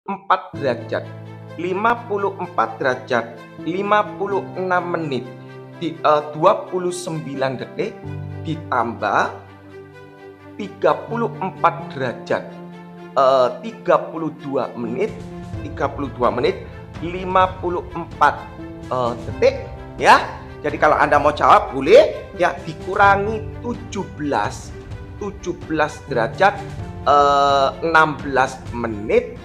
derajat, 54 derajat, 56 menit, 29 detik, ditambah 34 derajat, 32 menit, 54 detik ya. Jadi kalau Anda mau jawab boleh ya, dikurangi 17 derajat, 16 menit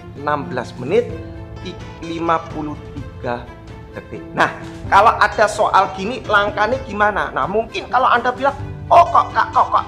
53 detik. Nah, kalau ada soal gini langkahnya gimana? Nah, mungkin kalau Anda bilang, oh kok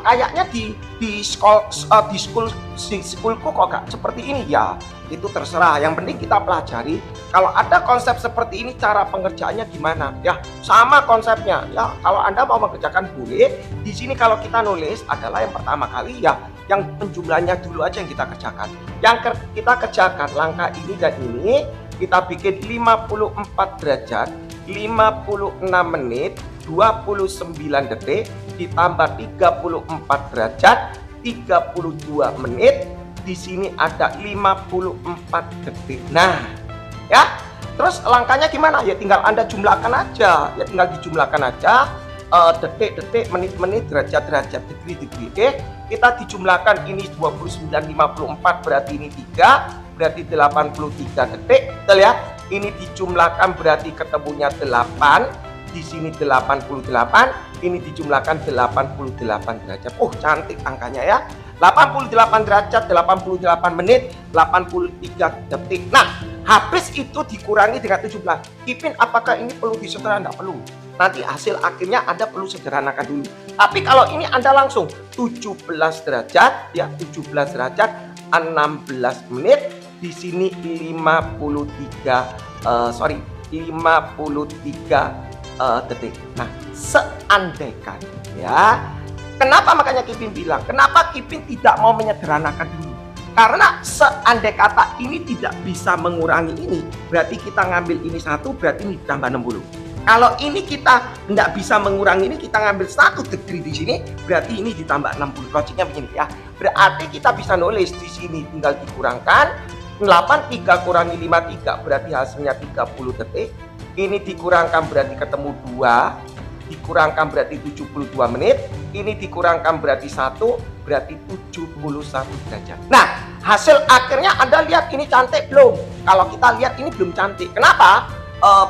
kayaknya di schoolku kok gak seperti ini ya, itu terserah. Yang penting kita pelajari. Kalau ada konsep seperti ini, cara pengerjaannya gimana? Ya, sama konsepnya. Ya, kalau Anda mau mengerjakan boleh. Di sini kalau kita nulis adalah yang pertama kali ya, yang penjumlahannya dulu aja yang kita kerjakan. Yang kita kerjakan langkah ini dan ini, kita bikin 54 derajat, 56 menit, 29 detik, ditambah 34 derajat, 32 menit. Di sini ada 54 detik. Nah, ya. Terus langkahnya gimana? Ya tinggal Anda jumlahkan aja. Ya tinggal dijumlahkan aja. Detik-detik, menit-menit, derajat-derajat, degree-degree. Oke, kita dijumlahkan ini 29,54 berarti ini 3, berarti 83 detik. Betul ya? Ini dijumlahkan berarti ketemunya 8. Di sini 88, ini dijumlahkan 88 derajat. Oh, cantik angkanya ya. 88 derajat, 88 menit, 83 detik. Nah, habis itu dikurangi dengan 17. Ipin, apakah ini perlu disederhanakan? Tidak perlu. Nanti hasil akhirnya Anda perlu sederhanakan dulu. Tapi kalau ini Anda langsung 17 derajat, ya 17 derajat, 16 menit. Di sini 53 detik. Nah, seandaikan ya. Kenapa makanya Kipin bilang, kenapa Kipin tidak mau menyederhanakan dulu? Karena seandai kata ini tidak bisa mengurangi ini, berarti kita ngambil ini 1, berarti ini ditambah 60. Kalau ini kita tidak bisa mengurangi ini, kita ngambil 1 degree di sini, berarti ini ditambah 60. Logiknya begini ya. Berarti kita bisa nulis di sini tinggal dikurangkan 83 kurangi 53 berarti hasilnya 30 detik. Ini dikurangkan berarti ketemu 2, dikurangkan berarti 72 menit, ini dikurangkan berarti 1, berarti 71 derajat. Nah, hasil akhirnya Anda lihat ini cantik belum? Kalau kita lihat ini belum cantik. Kenapa?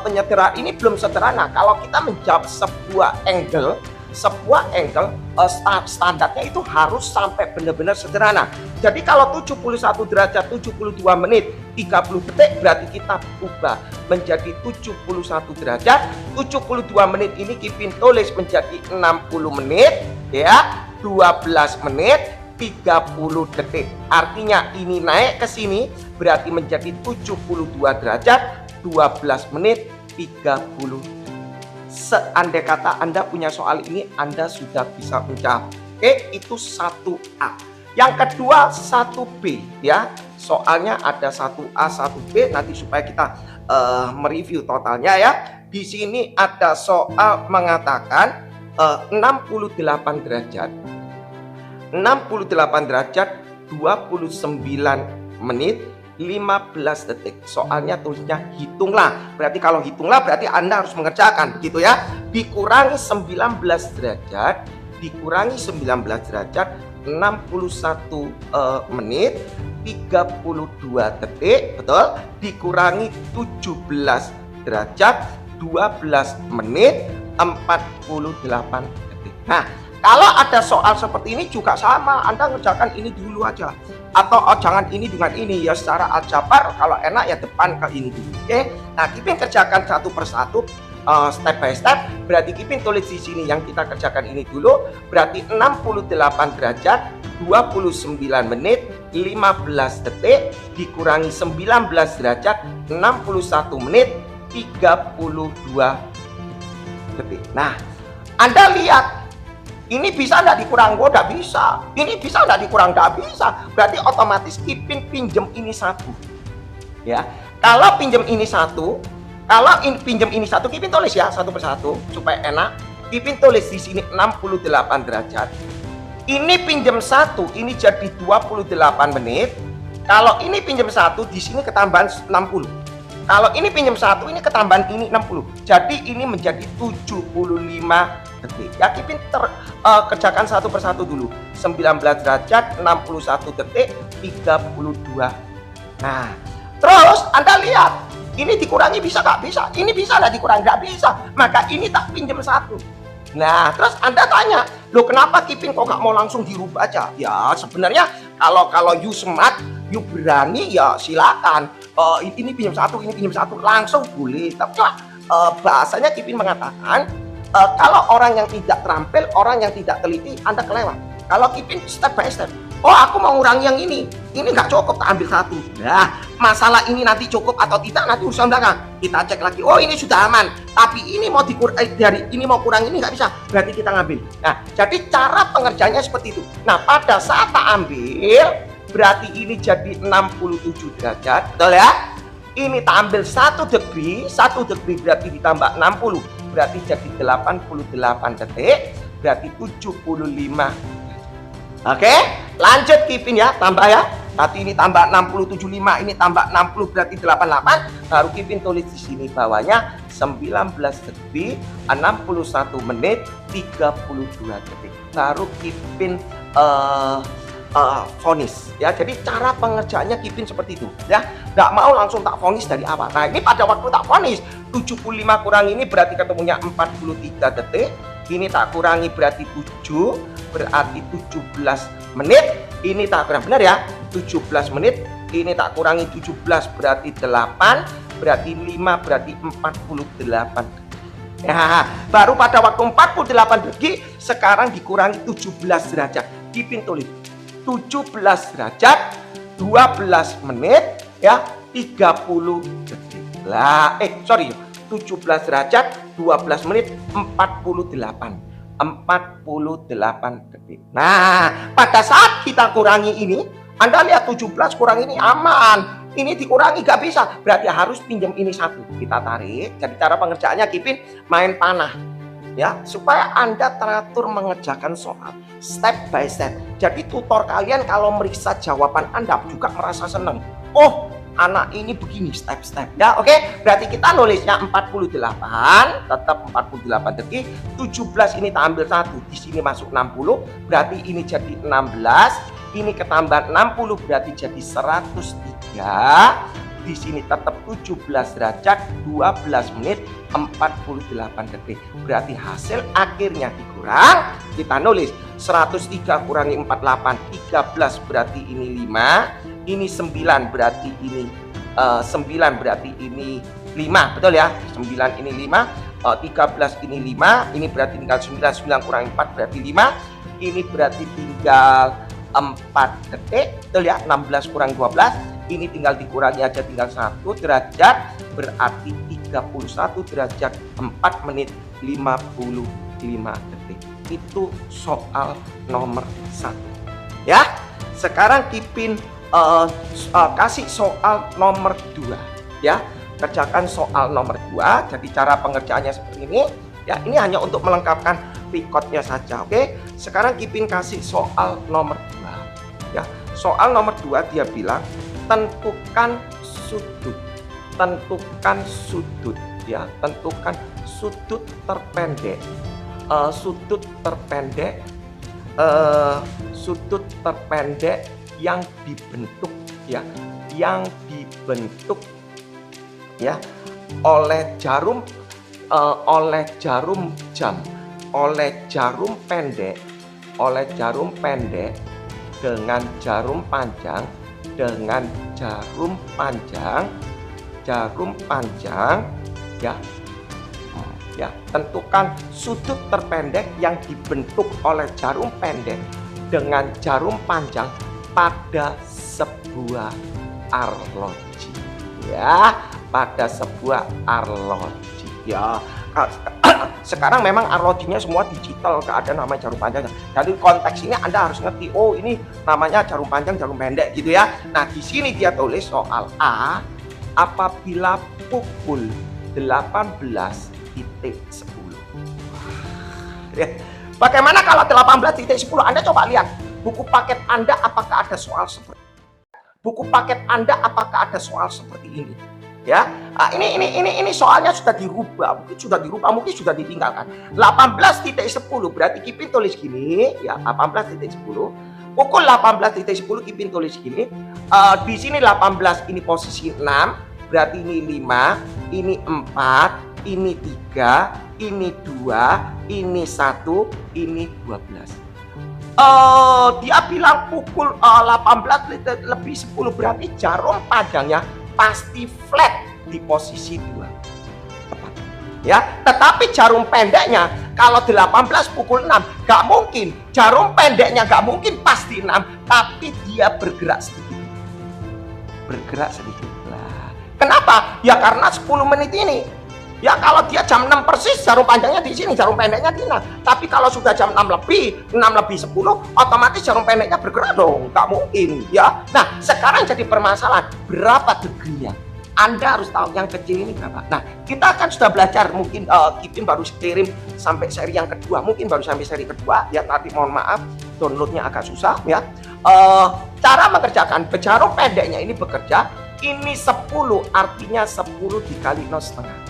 Penyederhanaan ini belum sederhana. Kalau kita menjawab sebuah angle standarnya itu harus sampai benar-benar sederhana. Jadi kalau 71 derajat, 72 menit, 30 detik, berarti kita ubah menjadi 71 derajat, 72 menit ini Kipin tulis menjadi 60 menit, ya, 12 menit, 30 detik. Artinya ini naik ke sini berarti menjadi 72 derajat, 12 menit, 30 detik. Seandai kata Anda punya soal ini, Anda sudah bisa menjawab. Oke, itu 1A. Yang kedua 1B ya. Soalnya ada 1A, 1B nanti supaya kita mereview totalnya ya. Di sini ada soal mengatakan 68 derajat. 68 derajat, 29 menit, 15 detik. Soalnya tulisnya hitunglah. Berarti kalau hitunglah berarti Anda harus mengerjakan begitu ya. Dikurangi 19 derajat, dikurangi 19 derajat, 61 menit, 32 detik, betul? Dikurangi 17 derajat, 12 menit, 48 detik. Nah, kalau ada soal seperti ini juga sama, Anda ngerjakan ini dulu aja. Atau jangan ini dengan ini ya, secara aljabar kalau enak ya depan ke ini dulu. Oke. Nah, Kipin kerjakan satu persatu step by step. Berarti Kipin tulis di sini yang kita kerjakan ini dulu. Berarti 68 derajat, 29 menit, 15 detik, dikurangi 19 derajat, 61 menit, 32 detik. Nah, Anda lihat ini bisa nggak dikurang? Oh, nggak bisa. Ini bisa nggak dikurang? Nggak bisa. Berarti otomatis Kipin pinjem ini 1. Ya. Kalau pinjem ini 1, pinjem ini 1, Kipin tulis ya satu persatu supaya enak. Kipin tulis di sini 68 derajat. Ini pinjem 1, ini jadi 28 menit. Kalau ini pinjam 1, di sini ketambahan 60. Kalau ini pinjam 1, ini ketambahan ini 60. Jadi ini menjadi 75 detik. Ya, Kipin kerjakan satu persatu dulu. 19 derajat, 61 detik, 32. Nah, terus Anda lihat, ini dikurangi bisa nggak? Bisa. Ini bisa nggak dikurangi? Nggak bisa. Maka ini tak pinjam 1. Nah, terus Anda tanya, loh kenapa Kipin kok nggak mau langsung dirubah aja? Ya, sebenarnya kalau you smart, you berani, ya silakan. Ini pinjam 1, ini pinjam 1, langsung boleh. Tapi bahasanya Kipin mengatakan, kalau orang yang tidak terampil, orang yang tidak teliti, Anda kelewat. Kalau Kipin step by step, oh aku mau ngurangi yang ini nggak cukup, tak ambil 1. Nah, masalah ini nanti cukup atau tidak nanti urusan belakang. Kita cek lagi, oh ini sudah aman, tapi ini mau dari ini mau kurang ini nggak bisa, berarti kita ngambil. Nah, jadi cara pengerjaannya seperti itu. Nah, pada saat tak ambil, berarti ini jadi 67 derajat, betul ya? Ini tak ambil 1 degree, 1 degree berarti ditambah 60, berarti jadi 88 detik, berarti 75. Oke, lanjut Kipin ya, tambah ya. Tadi ini tambah 60, 75, ini tambah 60 berarti 88. Baru Kipin tulis di sini bawahnya 19 detik, 61 menit, 32 detik. Baru Kipin vonis ya. Jadi cara pengerjaannya Kipin seperti itu ya. Nggak mau langsung tak vonis dari awal. Nah, ini pada waktu tak vonis 75 kurang ini berarti ketemunya 43 detik. Ini tak kurangi berarti 7, berarti 17 menit. Ini tak kurang, benar ya, 17 menit. Ini tak kurangi 17 berarti 8, berarti 5 berarti 48. Nah, baru pada waktu 48 detik sekarang dikurangi 17 derajat. Kipin tulis 17 derajat 12 menit ya, 30 detik. Lah, 17 derajat 12 menit 48 detik. Nah, pada saat kita kurangi ini, Anda lihat 17 kurang ini aman. Ini dikurangi gak bisa, berarti harus pinjam ini 1. Kita tarik. Jadi cara pengerjaannya Kipin main panah ya, supaya Anda teratur mengerjakan soal step by step. Jadi tutor kalian kalau meriksa jawaban Anda juga merasa senang. Oh, anak ini begini step-step ya. Oke, berarti kita nulisnya 48, tetap 48 detik. 17 ini tak ambil 1, di sini masuk 60, berarti ini jadi 16. Ini ketambahan 60 berarti jadi 103. Di sini tetap 17 derajat 12 menit 48 detik. Berarti hasil akhirnya dikurang. Kita nulis 103 kurangi 48, 13 berarti ini 5. Ini 9 berarti ini 9 berarti ini 5, betul ya? 9 ini 5, 13 ini 5, ini berarti tinggal 9, 9 kurangi 4 berarti 5. Ini berarti tinggal 4 detik, betul ya? 16 kurang 12, ini tinggal dikurangi aja, tinggal 1 derajat, berarti 31 derajat 4 menit 55 detik. Itu soal nomor 1 ya. Sekarang Kipin kasih soal nomor 2 ya. Kerjakan soal nomor 2. Jadi cara pengerjaannya seperti ini ya. Ini hanya untuk melengkapkan recordnya saja. Oke, sekarang Kipin kasih soal nomor 2 ya. Soal nomor 2 dia bilang tentukan sudut ya, tentukan sudut terpendek, sudut terpendek yang dibentuk ya, oleh jarum pendek dengan jarum panjang ya. Tentukan sudut terpendek yang dibentuk oleh jarum pendek dengan jarum panjang pada sebuah arloji ya, pada sebuah arloji ya. Sekarang memang arlojinya semua digital, gak ada namanya jarum panjang. Jadi konteks ini Anda harus ngerti, oh ini namanya jarum panjang, jarum pendek gitu ya. Nah, di sini dia tulis soal A, apabila pukul 18.10. Bagaimana kalau 18.10? Anda coba lihat buku paket Anda, apakah ada soal seperti buku paket Anda apakah ada soal seperti ini? Ya, ini soalnya sudah dirubah, mungkin sudah ditinggalkan. 18.10 berarti Kipin tulis gini, ya 18.10. Pukul 18.10 Kipin tulis gini. Di sini 18 ini posisi 6, berarti ini 5, ini 4, ini 3, ini 2, ini 1, ini 12. Dia bilang pukul 18 lebih 10 berarti jarum panjangnya pasti flat di posisi 2. Tepat. Ya, tetapi jarum pendeknya kalau 18 pukul 6 gak mungkin. Jarum pendeknya gak mungkin pasti 6, tapi dia bergerak sedikit. Bergerak sedikit lah. Kenapa? Ya karena 10 menit ini. Ya kalau dia jam 6 persis jarum panjangnya di sini, jarum pendeknya di sini. Tapi kalau sudah jam 6 lebih 10, otomatis jarum pendeknya bergerak dong. Gak mungkin ya. Nah sekarang jadi permasalahan, berapa degree-nya? Anda harus tahu yang kecil ini berapa. Nah kita kan sudah belajar, mungkin Kipin baru kirim sampai seri yang kedua, mungkin baru sampai seri kedua ya, nanti mohon maaf downloadnya agak susah ya. Cara mengerjakan jarum pendeknya ini bekerja, ini 10 artinya 10 dikali 0,5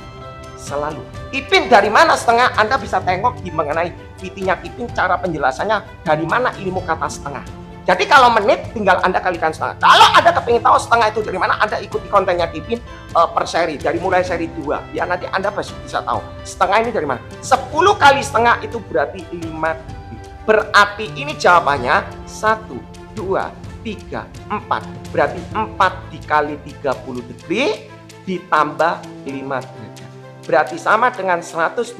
selalu. Kipin dari mana setengah? Anda bisa tengok di mengenai VT-nya Kipin, cara penjelasannya dari mana ilmu kata setengah. Jadi kalau menit tinggal Anda kalikan setengah. Kalau Anda kepingin tahu setengah itu dari mana, Anda ikuti kontennya Kipin per seri, dari mulai seri 2 ya, nanti Anda bisa tahu setengah ini dari mana. 10 kali setengah itu berarti 5. Berarti ini jawabannya 1, 2, 3, 4. Berarti 4 dikali 30 degree ditambah 5 derajat. Berarti sama dengan 120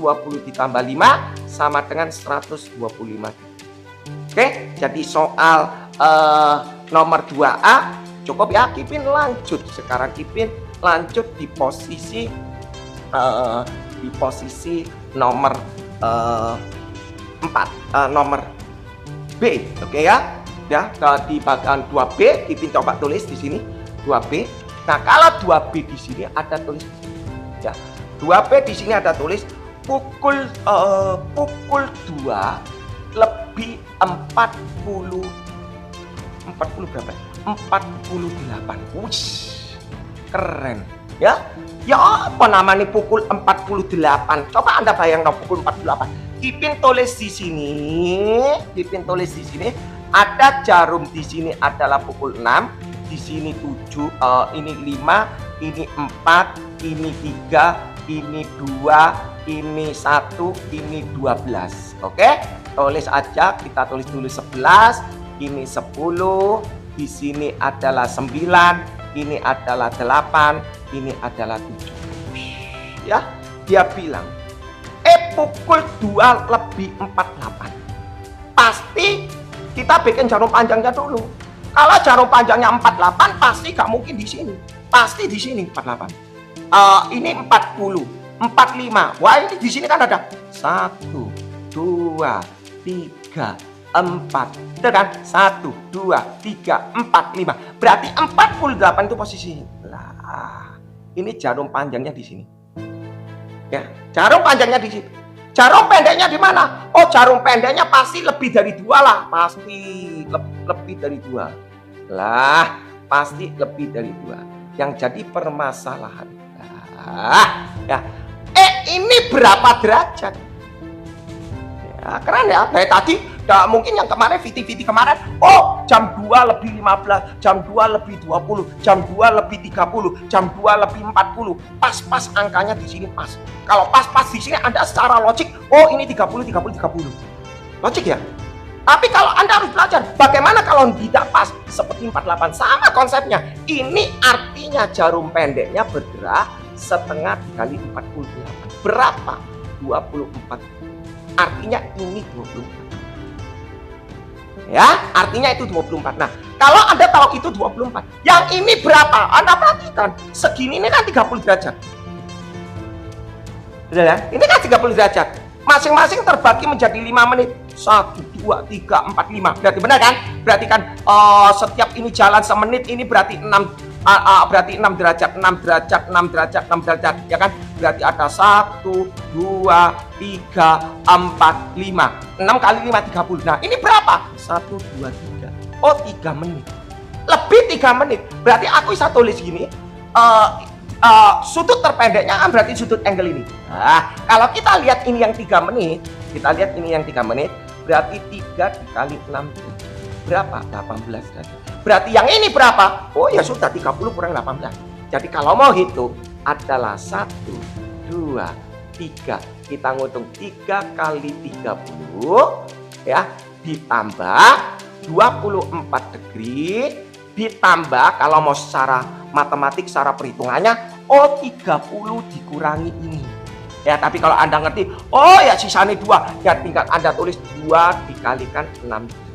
ditambah 5 sama dengan 125 degree. Oke, jadi soal nomor 2A cukup ya. Kipin lanjut. Sekarang Kipin lanjut di posisi nomor 4, nomor B. Oke ya. Ya, di bagian 2B Kipin coba tulis di sini 2B. Nah, kalau 2B di sini ada tulis ya. 2B di sini ada tulis pukul 2 lebih 40 berapa? 48. Wush, keren ya. Ya apa namanya pukul 48? Coba Anda bayangkan pukul 48. Kipin tulis di sini ada jarum di sini adalah pukul 6, di sini 7, ini 5, ini 4, ini 3, ini 2, ini 1, ini 12. Oke? Tulis aja, kita tulis dulu 11, ini 10, di sini adalah 9, ini adalah 8, ini adalah 7. Ya, dia bilang, pukul 2 lebih 48. Pasti kita bikin jarum panjangnya dulu. Kalau jarum panjangnya 48, pasti gak mungkin di sini. Pasti di sini 48. Ini 40, 45. Wah, ini di sini kan ada 1, 2, 3, 4, itu kan 1, 2, 3, 4, 5. Berarti 48 itu posisi. Lah, ini jarum panjangnya di sini. Ya, jarum panjangnya di sini. Jarum pendeknya di mana? Oh, jarum pendeknya pasti lebih dari 2 lah. Pasti lebih dari 2. Lah, pasti lebih dari 2. Yang jadi permasalahan. Ya. Ini berapa derajat? Ya, keren ya. Dari tadi mungkin yang kemarin VT kemarin, oh jam 2 lebih 15, jam 2 lebih 20, jam 2 lebih 30, jam 2 lebih 40. Pas-pas angkanya di sini pas. Kalau pas-pas di sini Anda secara logik, oh ini 30, 30, 30. Logik ya? Tapi kalau Anda harus belajar bagaimana kalau tidak pas seperti 48, sama konsepnya. Ini artinya jarum pendeknya bergerak setengah dikali 48. Berapa? 24. Artinya ini 24. Ya, artinya itu 24. Nah, kalau Anda tahu itu 24, yang ini berapa? Anda perhatikan, segini ini kan 30 derajat. Betul ya? Ini kan 30 derajat. Masing-masing terbagi menjadi 5 menit. 1, 2, 3, 4, 5. Berarti benar kan? Berarti kan setiap ini jalan semenit, ini berarti 6 derajat, 6 derajat, 6 derajat, 6 derajat, ya kan? Berarti ada 1, 2, 3, 4, 5. 6 kali 5, 30. Nah, ini berapa? 1, 2, 3. Oh, 3 menit. lebih 3 menit. Berarti aku bisa tulis gini, sudut terpendeknya kan berarti sudut angle ini. Nah, kalau kita lihat ini yang 3 menit, berarti 3 dikali 6 berapa? 18 derajat. Berarti yang ini berapa? Oh ya sudah, 30 kurang 18. Jadi kalau mau hitung adalah 1, 2, 3. Kita ngitung 3 kali 30 ya, ditambah 24 degree, ditambah kalau mau secara matematik, secara perhitungannya, 30 dikurangi ini. Ya, tapi kalau Anda ngerti, oh ya sisanya 2, ya tinggal Anda tulis 2 dikalikan 6 derajat.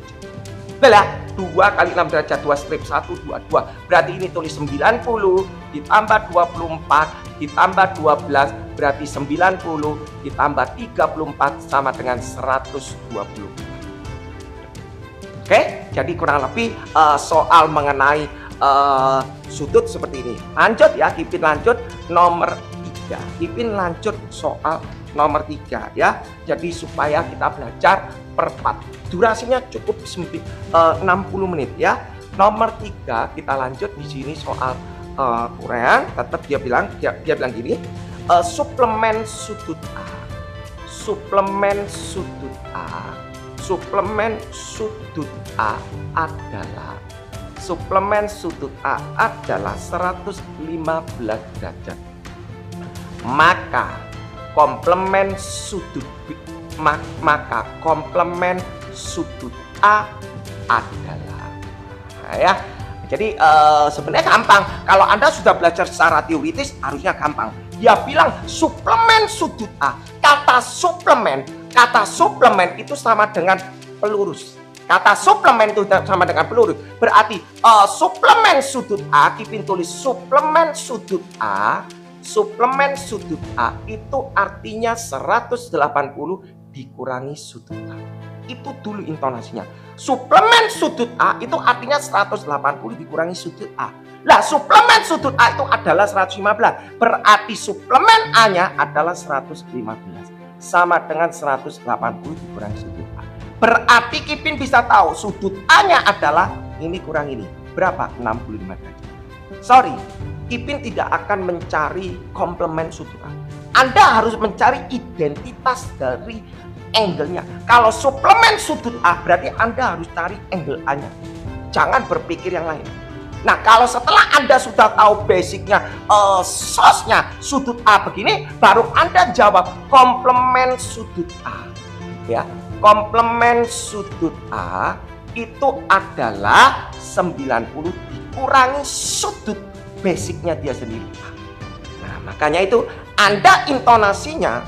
Lah, 2 kali 6 derajat, 2 strip 1, 2. Berarti ini tulis 90 ditambah 24 ditambah 12, berarti 90 ditambah 34 sama dengan 120. Oke, jadi kurang lebih soal mengenai sudut seperti ini. Lanjut ya, Kipin lanjut nomor 3. Kipin lanjut soal nomor 3 ya. Jadi supaya kita belajar per part. Durasinya cukup 60 menit ya. Nomor 3 kita lanjut di sini soal kurang. Tetap dia bilang gini, suplemen sudut A. Suplemen sudut A adalah 115 derajat. Maka komplemen sudut A adalah ya. Jadi sebenarnya gampang. Kalau Anda sudah belajar secara teoritis harusnya gampang. Dia bilang suplemen sudut A. Kata suplemen itu sama dengan pelurus. Kata suplemen itu sama dengan pelurus. Berarti suplemen sudut A, Kipin tulis suplemen sudut A. Suplemen sudut A itu artinya 180 dikurangi sudut A. Itu dulu intonasinya. Suplemen sudut A itu artinya 180 dikurangi sudut A. Lah, suplemen sudut A itu adalah 115. Berarti suplemen A-nya adalah 115. Sama dengan 180 dikurangi sudut A. Berarti Kipin bisa tahu sudut A-nya adalah ini kurang ini. Berapa? 65 derajat. Sorry, Kipin tidak akan mencari komplemen sudut A. Anda harus mencari identitas dari angle-nya. Kalau suplemen sudut A berarti Anda harus cari angle A-nya. Jangan berpikir yang lain. Nah, kalau setelah Anda sudah tahu basicnya, source-nya sudut A begini, baru Anda jawab komplemen sudut A. Ya, komplemen sudut A itu adalah 90 dikurangi sudut basicnya dia sendiri. Nah, makanya itu Anda intonasinya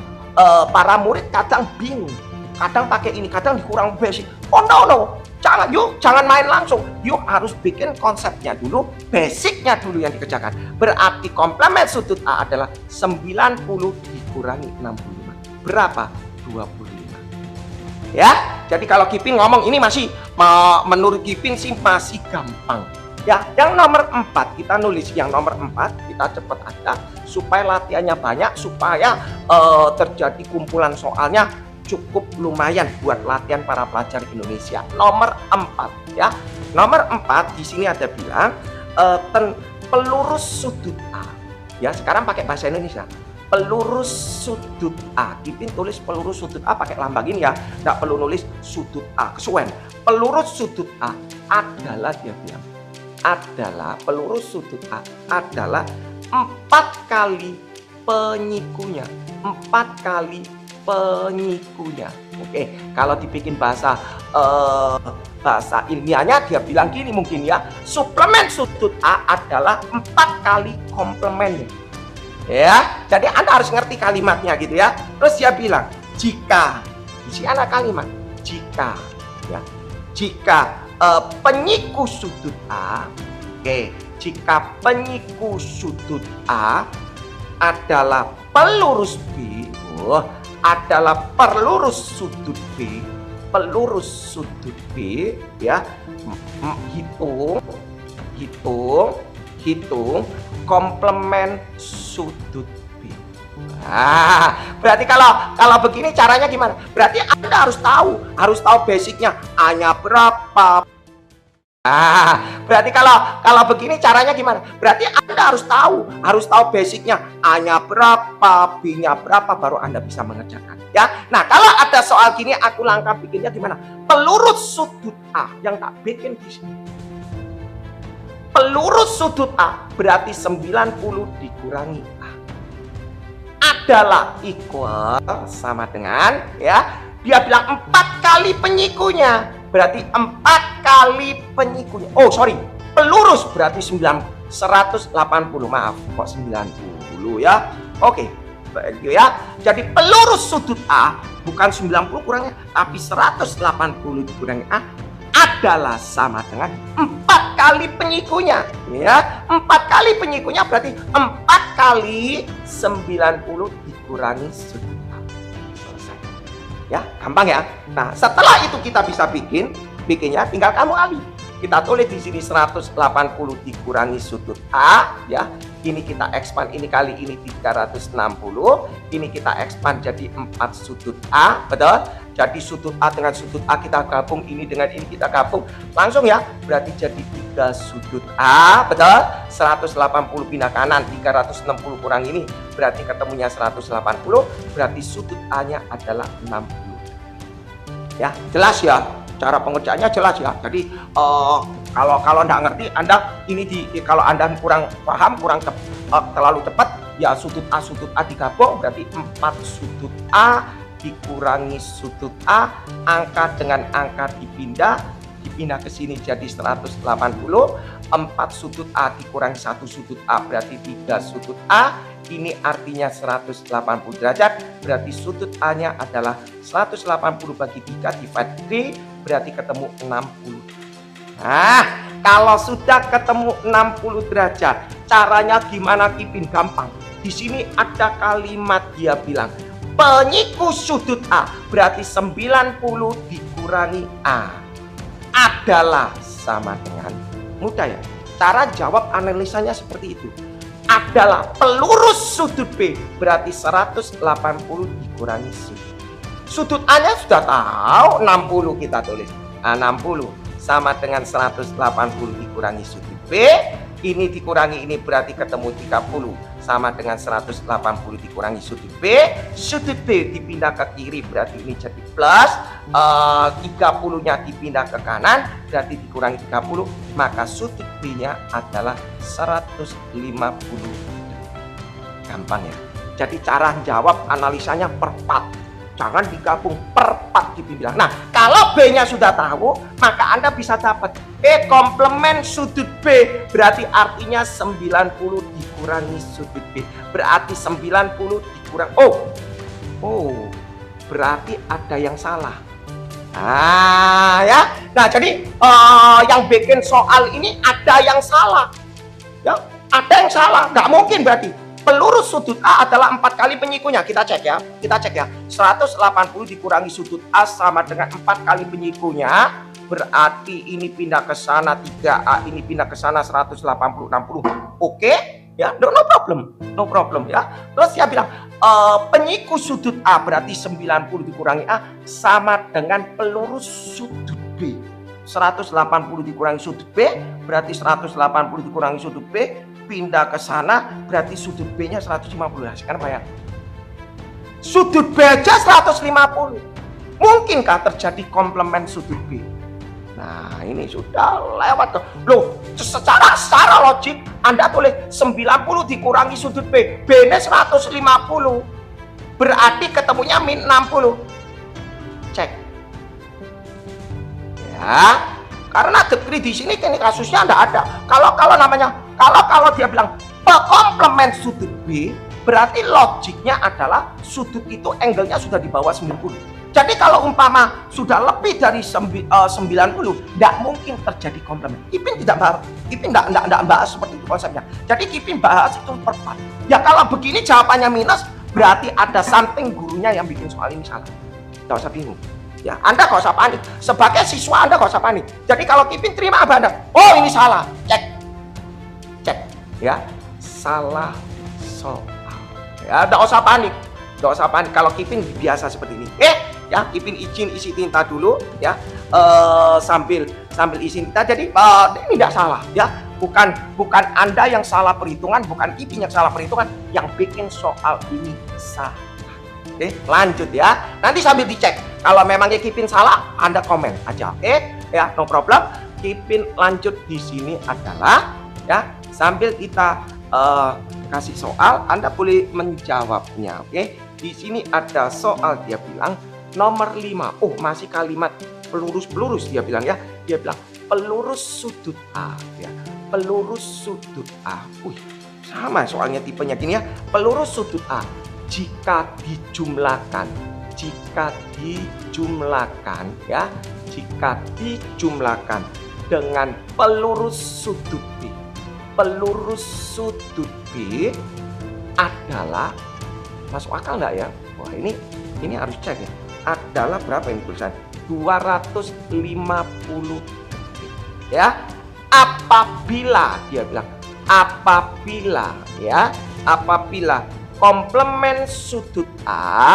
para murid kadang bingung, kadang pakai ini, kadang dikurang basic. Oh no, jangan main langsung. Yuk harus bikin konsepnya dulu, basicnya dulu yang dikerjakan. Berarti komplemen sudut A adalah 90 dikurangi 65. Berapa? 25. Ya, jadi kalau Kipin ngomong ini masih menurut Kipin sih masih gampang. Ya, yang nomor 4 kita nulis yang nomor 4, kita cepet aja supaya latihannya banyak, supaya terjadi kumpulan soalnya cukup lumayan buat latihan para pelajar Indonesia. Nomor 4 ya. Nomor 4 di sini ada bilang pelurus sudut A. Ya, sekarang pakai bahasa Indonesia. Pelurus sudut A. Kipin tulis pelurus sudut A pakai lambang ini ya. Enggak perlu nulis sudut A, kesuwen. Pelurus sudut A adalah dia bilang pelurus sudut A adalah 4 kali penyikunya. 4 kali penyikunya. Oke, kalau dibikin bahasa ilmiahnya dia bilang gini mungkin ya. Suplemen sudut A adalah 4 kali komplemennya. Ya, jadi Anda harus ngerti kalimatnya gitu ya. Terus dia bilang, jika di sini ada kalimat jika ya. Jika penyiku sudut A, jika penyiku sudut A adalah pelurus B, adalah pelurus sudut B, ya, hitung komplemen sudut B. Nah, berarti kalau begini caranya gimana? Berarti Anda harus tahu basicnya A-nya berapa, Berarti kalau begini caranya gimana? Berarti Anda harus tahu basicnya. A-nya berapa, B-nya berapa, baru Anda bisa mengerjakan. Ya, nah kalau ada soal gini, aku langkah bikinnya gimana? Pelurus sudut A yang tak bikin di sini. Pelurus sudut A berarti 90 dikurangi A adalah equal sama dengan, ya, dia bilang 4 kali penyikunya. Berarti 4 kali penyikunya. Oh sorry, pelurus berarti 180. Maaf, kok 90 ya. Oke, ya. Jadi pelurus sudut A bukan 90 kurangnya, tapi 180 dikurangi A adalah sama dengan 4 kali penyikunya. Ya, 4 kali penyikunya berarti 4 kali 90 dikurangi sudut A. Selesai. Ya, gampang ya. Nah, setelah itu kita bisa bikinnya tinggal kamu kali. Kita tulis di sini 180 dikurangi sudut A, ya. Ini kita expand, ini kali ini 360. Ini kita expand jadi 4 sudut A, betul? Jadi sudut A dengan sudut A kita gabung, ini dengan ini kita gabung. Langsung ya, berarti jadi 3 sudut A, betul? 180 pindah kanan, 360 kurang ini, berarti ketemunya 180, berarti sudut A-nya adalah 60. Ya, jelas ya? Cara pengerjaannya jelas ya. Jadi kalau Anda ngerti, Anda kalau Anda kurang paham, terlalu cepat, ya sudut A digabung berarti 4 sudut A dikurangi sudut A, angka dengan angka dipindah ke sini jadi 180. 4 sudut A dikurangi 1 sudut A berarti 3 sudut A. Ini artinya 180 derajat, berarti sudut A-nya adalah 180 bagi 3 divide 3, berarti ketemu 60. Nah, kalau sudah ketemu 60 derajat, caranya gimana Kipin? Gampang. Di sini ada kalimat dia bilang, penyiku sudut A berarti 90 dikurangi A adalah sama dengan, mudah ya. Cara jawab analisanya seperti itu. Adalah pelurus sudut B berarti 180 dikurangi sudut A-nya sudah tahu, 60 kita tulis. 60 sama dengan 180 dikurangi sudut B. Ini dikurangi ini berarti ketemu 30 sama dengan 180 dikurangi sudut B. Sudut B dipindah ke kiri berarti ini jadi plus, 30-nya dipindah ke kanan berarti dikurangi 30, maka sudut B-nya adalah 150. Gampang ya. Jadi cara jawab analisanya per part. Jangan digabung, per part dibilang. Nah, kalau B-nya sudah tahu, maka Anda bisa dapat komplement sudut B berarti artinya 90 dikurangi sudut B. Berarti 90 dikurang, berarti ada yang salah. Ya. Nah, jadi yang bikin soal ini ada yang salah. Ya, ada yang salah. Nggak mungkin berarti. Pelurus sudut A adalah 4 kali penyikunya. Kita cek ya. 180 dikurangi sudut A sama dengan 4 kali penyikunya. Berarti ini pindah ke sana 3A, ini pindah ke sana 180, 60. Oke? Ya, no problem ya. Terus dia bilang penyiku sudut A berarti 90 dikurangi A sama dengan pelurus sudut B. 180 dikurangi sudut B berarti 180 dikurangi sudut B, pindah ke sana berarti sudut B-nya 150. Sekarang bayar. Sudut B aja 150. Mungkinkah terjadi komplement sudut B? Nah, ini sudah lewat loh. Secara logik Anda tulis 90 dikurangi sudut B, B-nya 150. Berarti ketemunya min 60. Cek. Ya, karena degree di sini ini kasusnya enggak ada. Kalau dia bilang komplement sudut B, berarti logiknya adalah sudut itu angle-nya sudah di bawah 90. Jadi kalau umpama sudah lebih dari 90, tidak mungkin terjadi komplement. Kipin tidak bahas seperti itu konsepnya. Jadi Kipin bahas itu per part. Ya kalau begini jawabannya minus, berarti ada something gurunya yang bikin soal ini salah. Tidak usah bingung. Ya, Anda gak usah panik. Sebagai siswa Anda gak usah panik. Jadi kalau Kipin terima apa Anda? Oh, ini salah. Cek. Ya, salah soal. Ya, gak usah panik. Kalau Kipin biasa seperti ini. Ya, Kipin izin isi tinta dulu ya. sambil isi tinta. Jadi ini tidak salah ya. Bukan Anda yang salah perhitungan, bukan Kipin yang salah perhitungan, yang bikin soal ini salah. Oke, lanjut ya. Nanti sambil dicek. Kalau memang Kipin salah, Anda komen aja. Oke, ya, no problem. Kipin lanjut di sini adalah ya, sambil kita kasih soal, Anda boleh menjawabnya. Oke, di sini ada soal, dia bilang nomor 5. Oh, masih kalimat pelurus dia bilang ya. Dia bilang pelurus sudut A ya. Pelurus sudut A. Sama soalnya tipenya gini ya. Pelurus sudut A jika dijumlahkan ya, jika dijumlahkan dengan pelurus sudut B. Pelurus sudut B adalah, masuk akal nggak ya? Wah, ini harus cek ya. Adalah berapa ini tulisan? 250 ya. Apabila dia bilang apabila komplement sudut A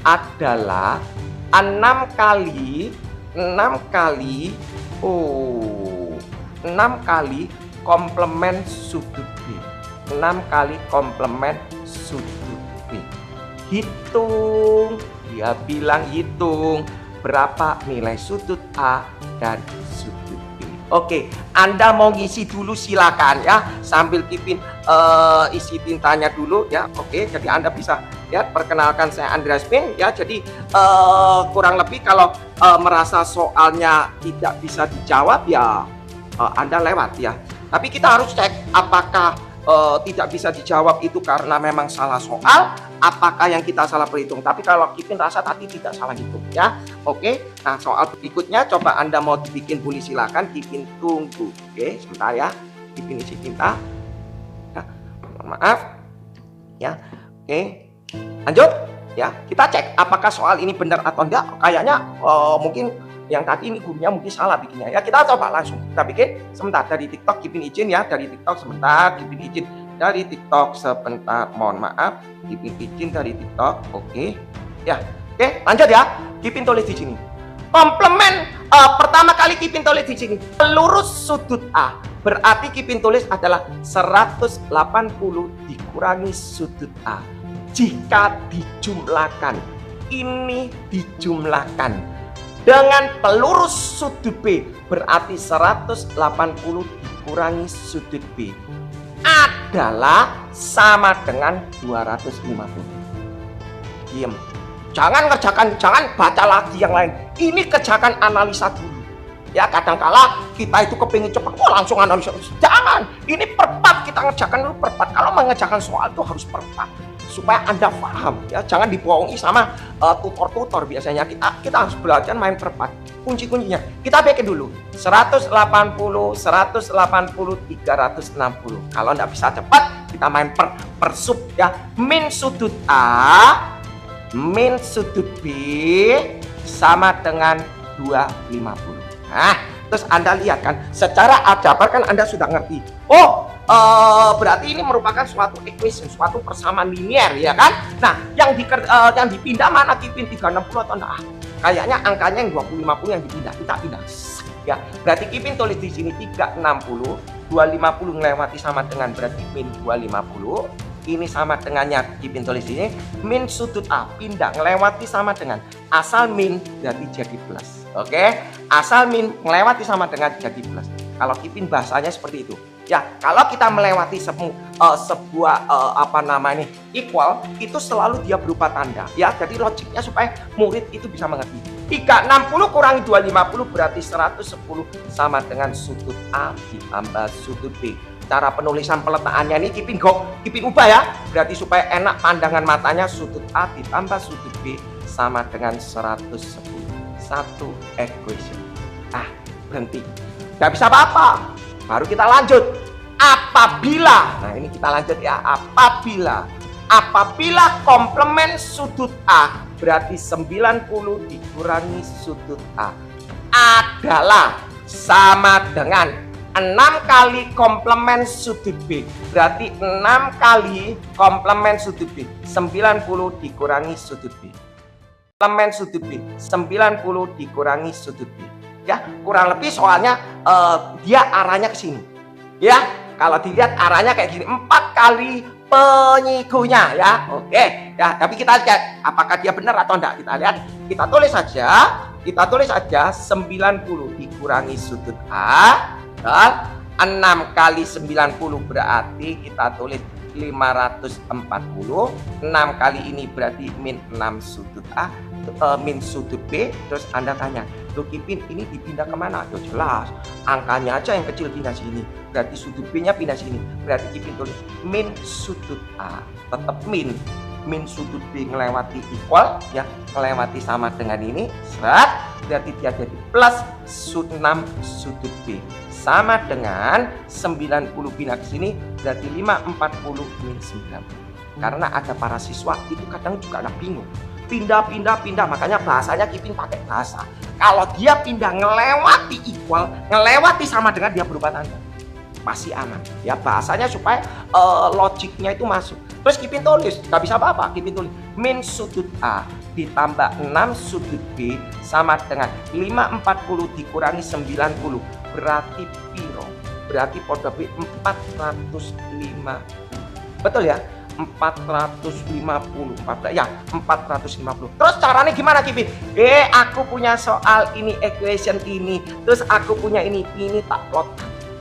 adalah 6 kali komplement sudut B. 6 kali komplement sudut B. Hitung, dia bilang hitung berapa nilai sudut A dan sudut B. Oke, Anda mau ngisi dulu silakan ya, sambil Kipin isi tintanya dulu ya. Oke, jadi Anda bisa ya, perkenalkan saya Andreas Bin ya. Jadi kurang lebih kalau merasa soalnya tidak bisa dijawab ya, Anda lewat ya. Tapi kita harus cek apakah tidak bisa dijawab itu karena memang salah soal, apakah yang kita salah perhitung. Tapi kalau Kipin rasa tadi tidak salah hitung ya. Oke, nah soal berikutnya coba Anda mau dibikin boleh silakan, Kipin tunggu. Oke, sebentar ya, Kipin isi tinta ya. Maaf ya. Oke, lanjut ya, kita cek apakah soal ini benar atau enggak. Kayaknya mungkin yang tadi ini gurunya mungkin salah bikinnya ya. Kita coba langsung kita bikin sebentar. Dari TikTok Kipin izin ya, dari TikTok sebentar, Kipin izin dari TikTok sebentar, mohon maaf, Kipin izin dari TikTok. Oke ya, oke lanjut ya. Kipin tulis di sini komplement pertama kali Kipin tulis di sini pelurus sudut A, berarti Kipin tulis adalah 180 dikurangi sudut A jika dijumlahkan. Ini dijumlahkan dengan pelurus sudut B, berarti 180 dikurangi sudut B adalah sama dengan 250. Diam. Jangan baca lagi yang lain. Ini kerjakan analisa dulu. Ya, kadangkala kita itu kepingin cepat, langsung analisa. Jangan. Ini per part, kita ngerjakan dulu per part. Kalau mengerjakan soal itu harus per part, supaya Anda paham ya. Jangan dibohongi sama tutor-tutor. Biasanya kita harus belajar main per part. Kunci-kuncinya kita bikin dulu 180, 360. Kalau nggak bisa cepat, kita main per sub ya. Min sudut A, min sudut B sama dengan 250. Nah, terus Anda lihat kan, secara aljabar kan Anda sudah ngerti. Oh, berarti ini merupakan suatu equation, suatu persamaan linear ya kan. Nah, yang dipindah mana Kipin, 360 atau enggak? Kayaknya angkanya yang 250 yang dipindah, kita pindah. Ya, berarti Kipin tulis di sini 360, 250 melewati sama dengan berarti min 250. Ini sama dengannya Kipin tulis di sini min sudut A, pindah melewati sama dengan asal min berarti jadi plus. Oke, asal min melewati sama dengan jadi plus. Kalau Kipin bahasanya seperti itu. Ya, kalau kita melewati sebuah equal, itu selalu dia berupa tanda. Ya, jadi logiknya supaya murid itu bisa mengerti. 360 kurangi 250 berarti 110 sama dengan sudut A ditambah sudut B. Cara penulisan peletakannya ini Kipin ubah ya. Berarti supaya enak pandangan matanya, sudut A ditambah sudut B sama dengan 110. Satu equation. Berhenti. Gak bisa apa-apa. Baru kita lanjut. Apabila, nah ini kita lanjut ya. Apabila komplement sudut A berarti 90 dikurangi sudut A adalah sama dengan 6 kali komplement sudut B, berarti 6 kali komplement sudut B, 90 dikurangi sudut B. Suplemen sudut B 90 dikurangi sudut B, ya kurang lebih soalnya dia arahnya ke sini, ya kalau dilihat arahnya kayak gini 4 kali penyikunya, ya oke ya. Tapi kita lihat apakah dia benar atau enggak, kita lihat, kita tulis saja 90 dikurangi sudut A, dan 6 kali 90 berarti kita tulis 540. 6 kali ini berarti min 6 sudut A, min sudut B. Terus Anda tanya, loh Kipin ini dipindah kemana? Tuh jelas, angkanya aja yang kecil pindah sini, berarti sudut B nya pindah sini. Berarti Kipin tulis min sudut A, tetap min sudut B ngelewati equal, ya ngelewati sama dengan ini, serat, berarti dia jadi plus 6 sudut B sama dengan 90 pindah ke sini, berarti 540 min 90. Karena ada para siswa itu kadang juga ada bingung, pindah, makanya bahasanya Kipin pakai bahasa. Kalau dia pindah ngelewati equal, ngelewati sama dengan, dia berupa tanda, masih aman, ya bahasanya supaya logiknya itu masuk. Terus Kipin tulis, nggak bisa apa-apa, Kipin tulis min sudut A ditambah 6 sudut B sama dengan 540 dikurangi 90, berarti piro? Berarti pada B 450. Betul ya? 450, ya 450. Terus caranya gimana Kipin? Aku punya soal ini, equation ini, terus aku punya ini tak plot.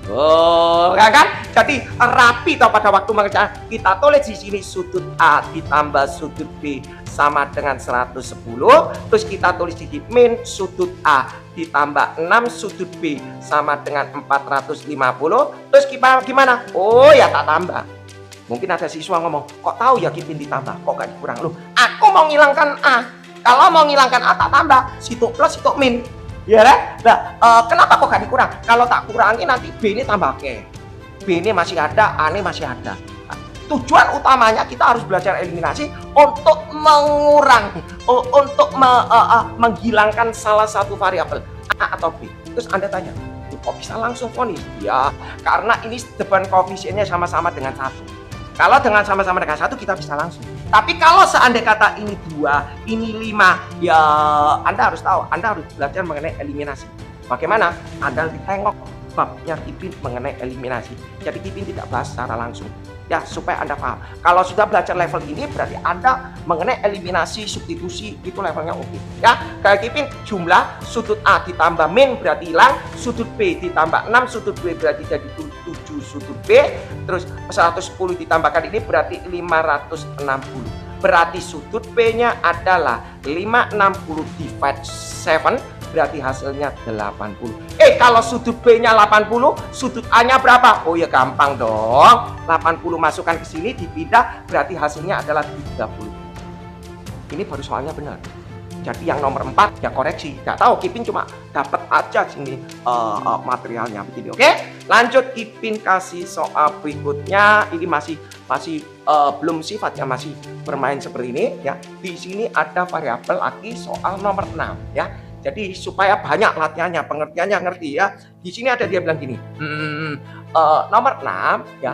Oh, ya kan? Jadi rapi toh pada waktu mengerjakan. Kita tulis di sini sudut A ditambah sudut B sama dengan 110. Terus kita tulis di sini min sudut A ditambah 6 sudut B sama dengan 450. Terus gimana? Oh ya tak tambah. Mungkin ada siswa ngomong, kok tahu ya Kipin ditambah, kok gak dikurang? Loh, aku mau ngilangkan A. Kalau mau ngilangkan A tak tambah, situ plus, situ min. Ya kan? Nah, kenapa kok gak dikurang? Kalau tak kurangi nanti B ini tambah ke. B ini masih ada, A ini masih ada. Nah, tujuan utamanya kita harus belajar eliminasi untuk mengurangi, untuk menghilangkan salah satu variabel A atau B. Terus Anda tanya, kok bisa langsung vonis? Ya, karena ini depan koefisiennya sama-sama dengan 1. Kalau dengan sama-sama dengan 1 kita bisa langsung. Tapi kalau seandainya kata ini 2, ini 5, ya Anda harus tahu, Anda harus belajar mengenai eliminasi. Bagaimana? Anda tengok babnya Kipin mengenai eliminasi. Jadi Kipin tidak bahas secara langsung, ya supaya Anda paham. Kalau sudah belajar level ini berarti Anda mengenai eliminasi, substitusi itu levelnya oke. Ya, kayak Kipin jumlah sudut A ditambah min berarti hilang, sudut B ditambah 6 sudut B berarti jadi 7 sudut B, terus 110 ditambahkan ini berarti 560. Berarti sudut B-nya adalah 560 divide 7, berarti hasilnya 80. Kalau sudut B-nya 80, sudut A-nya berapa? Oh ya gampang dong. 80 masukkan ke sini dipindah, berarti hasilnya adalah 30. Ini baru soalnya benar. Jadi yang nomor 4 ya koreksi. Gak tahu, Kipin cuma dapat aja sini materialnya begini. Oke? Lanjut, Kipin kasih soal berikutnya. Ini masih belum sifatnya, masih bermain seperti ini ya. Di sini ada variabel lagi soal nomor 6 ya. Jadi supaya banyak latihannya, pengertiannya ngerti ya. Di sini ada dia bilang gini. Nomor 6 ya.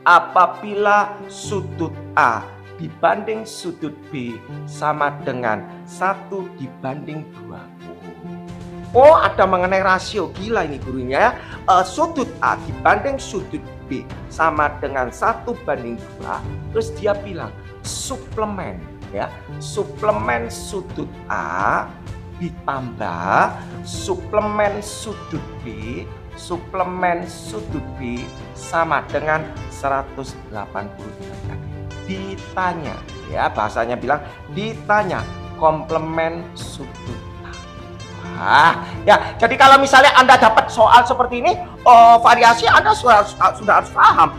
Apabila sudut A dibanding sudut B sama dengan 1 dibanding 2. Oh, ada mengenai rasio, gila ini gurunya ya. Sudut A dibanding sudut B sama dengan 1 banding 2. Terus dia bilang suplemen ya, suplemen sudut A ditambah suplemen sudut B, suplemen sudut B sama dengan 180 derajat. Ditanya ya, bahasanya bilang ditanya komplement sudut A. Ya, jadi kalau misalnya Anda dapat soal seperti ini, variasi Anda sudah harus paham.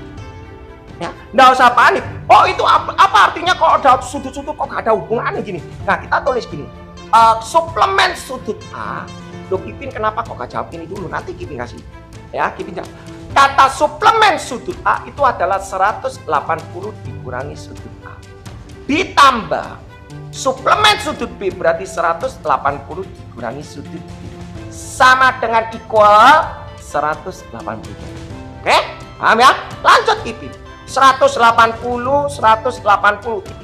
Ya, nggak usah panik. Oh itu apa artinya kalau ada sudut-sudut kok gak ada hubungannya gini? Nah kita tulis gini, suplemen sudut A. Loh Kipin kenapa kok gak jawab ini dulu? Nanti Kipin kasih. Ya, Kipin jawab. Kata suplemen sudut A itu adalah 180 dikurangi sudut A. Ditambah suplemen sudut B berarti 180 dikurangi sudut B. Sama dengan equal 180. Oke? Paham ya? Lanjut Kipin. 180, 180,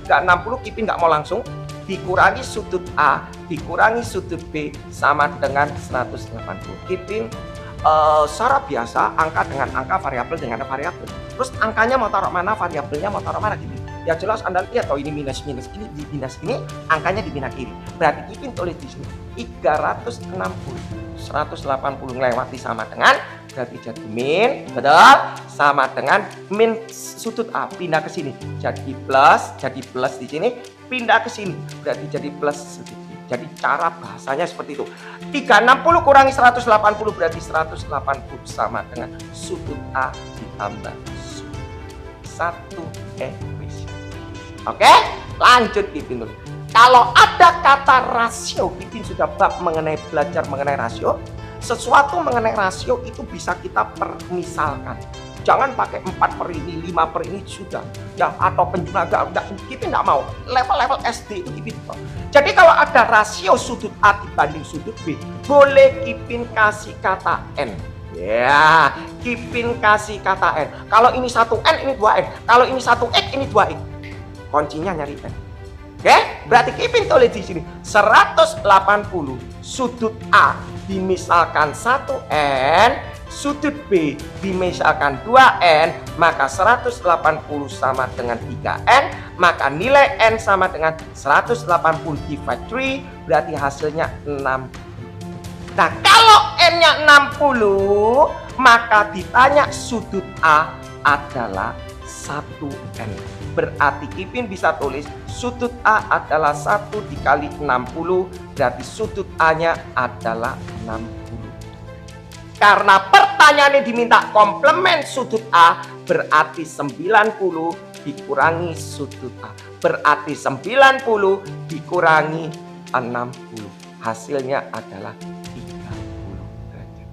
360, Kipin nggak mau langsung. Dikurangi sudut A, dikurangi sudut B sama dengan 180. Kipin secara biasa angka dengan angka, variabel dengan variabel. Terus angkanya mau taruh mana, variabelnya mau taruh mana gitu. Ya jelas Anda lihat, ini minus ini di minus ini, angkanya di pindah kiri. Berarti Kipin tulis di sini 360, 180 melewati sama dengan, berarti jadi min, betul? Sama dengan min sudut A pindah ke sini, jadi plus di sini, pindah ke sini, berarti jadi plus sudut B. Jadi cara bahasanya seperti itu. 360 kurangi 180 berarti 180 sama dengan sudut A ditambah sudut satu ekuasi. Oke, lanjut Kipin dulu. Kalau ada kata rasio, Kipin sudah bab belajar mengenai rasio. Sesuatu mengenai rasio itu bisa kita permisalkan. Jangan pakai 4 per ini, 5 per ini sudah. Ya, atau penjumlah Kipin nggak mau. Level-level SD itu Kipin mau. Jadi kalau ada rasio sudut A dibanding sudut B, boleh Kipin kasih kata N. Ya, Kipin kasih kata N. Kalau ini 1N, ini 2N. Kalau ini 1X, ini 2X. Kuncinya nyari N. Oke, berarti Kipin tulis di sini 180 sudut A dimisalkan 1N, sudut B dimisalkan 2N, maka 180 sama dengan 3N, maka nilai N sama dengan 180 divide 3, berarti hasilnya 60. Nah, kalau N-nya 60, maka ditanya sudut A adalah 1N. Berarti Kipin bisa tulis sudut A adalah 1 dikali 60, berarti sudut A-nya adalah 60. Karena pertanyaannya diminta komplement sudut A, berarti 90 dikurangi sudut A. Berarti 90 dikurangi 60. Hasilnya adalah 30 derajat.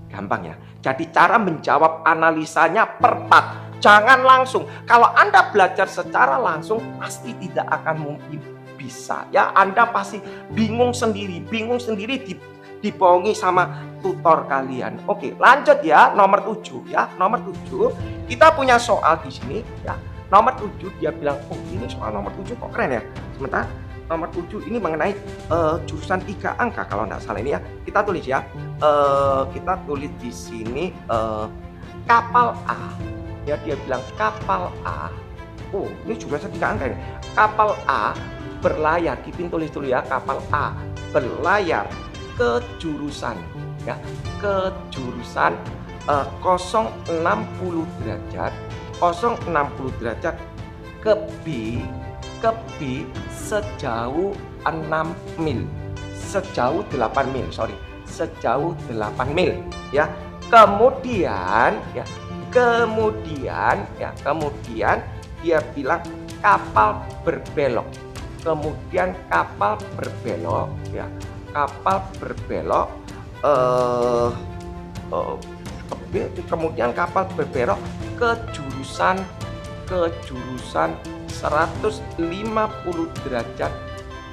Gampang ya. Jadi cara menjawab analisanya per part. Jangan langsung. Kalau Anda belajar secara langsung pasti tidak akan mungkin bisa. Ya, Anda pasti bingung sendiri dibohongi sama tutor kalian. Oke, lanjut ya, nomor 7 ya. Nomor 7 kita punya soal di sini ya. Nomor 7 dia bilang, "Oh, ini soal nomor 7 kok keren ya." Sementara nomor 7 ini mengenai jurusan 3 angka kalau tidak salah ini ya. Kita tulis ya. Kita tulis di sini kapal A. Ya, dia bilang kapal A. Oh, ini jurusan 3 angka ini. Kapal A berlayar, Kipin tulis dulu ya, kapal A berlayar ke jurusan ya, ke jurusan 060 derajat, 060 derajat ke B sejauh 6 mil. Sejauh 8 mil, sorry. Sejauh 8 mil ya. Kemudian dia bilang kapal berbelok. Kemudian kapal berbelok ya. Kapal berbelok kemudian kapal berbelok ke jurusan 150 derajat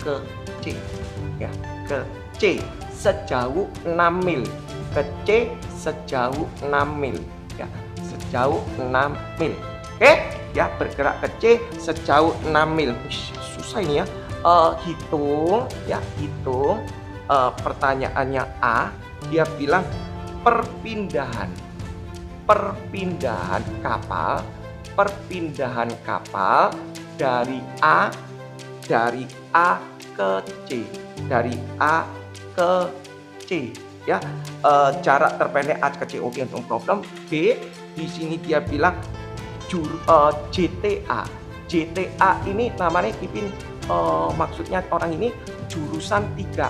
ke C ya, ke C sejauh 6 mil. Ke C sejauh 6 mil ya, sejauh 6 mil. Oke ya, bergerak ke C sejauh 6 mil. Susah ini ya. Hitung pertanyaannya A, dia bilang perpindahan kapal dari A ke C, dari A ke C ya. Jarak terpendek A ke C, oke, no problem. B, di sini dia bilang GTA ini namanya Kipin, maksudnya orang ini jurusan 3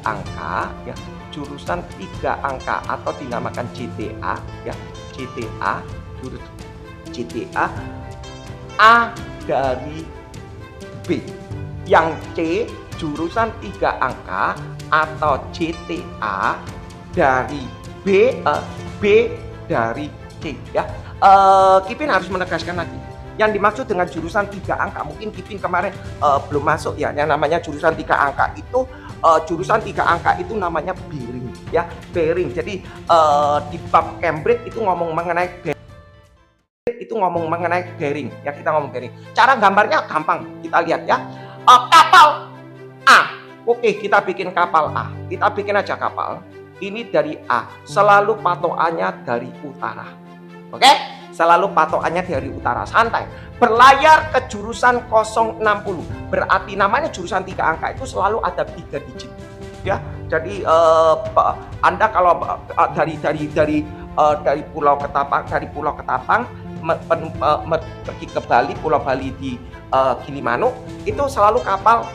angka, ya, jurusan 3 angka atau dinamakan GTA ya, GTA A dari B. Yang C jurusan 3 angka atau GTA dari B dari C ya. Kipin harus menegaskan lagi. Yang dimaksud dengan jurusan 3 angka, mungkin Kipin kemarin belum masuk ya, yang namanya jurusan 3 angka itu jurusan 3 angka itu namanya bearing. ya, bearing. Jadi di bab Cambridge itu ngomong mengenai bearing, ya kita ngomong bearing. Cara gambarnya gampang, kita lihat ya. Kapal A, oke kita bikin kapal A, kita bikin aja kapal. Ini dari A, selalu patokannya dari utara, oke? Selalu patokannya dari utara, santai. Berlayar ke jurusan 060, berarti namanya jurusan 3 angka itu selalu ada 3 digit, ya. Jadi Anda kalau dari Pulau Ketapang pergi ke Bali, Pulau Bali di Gilimanuk, itu selalu kapal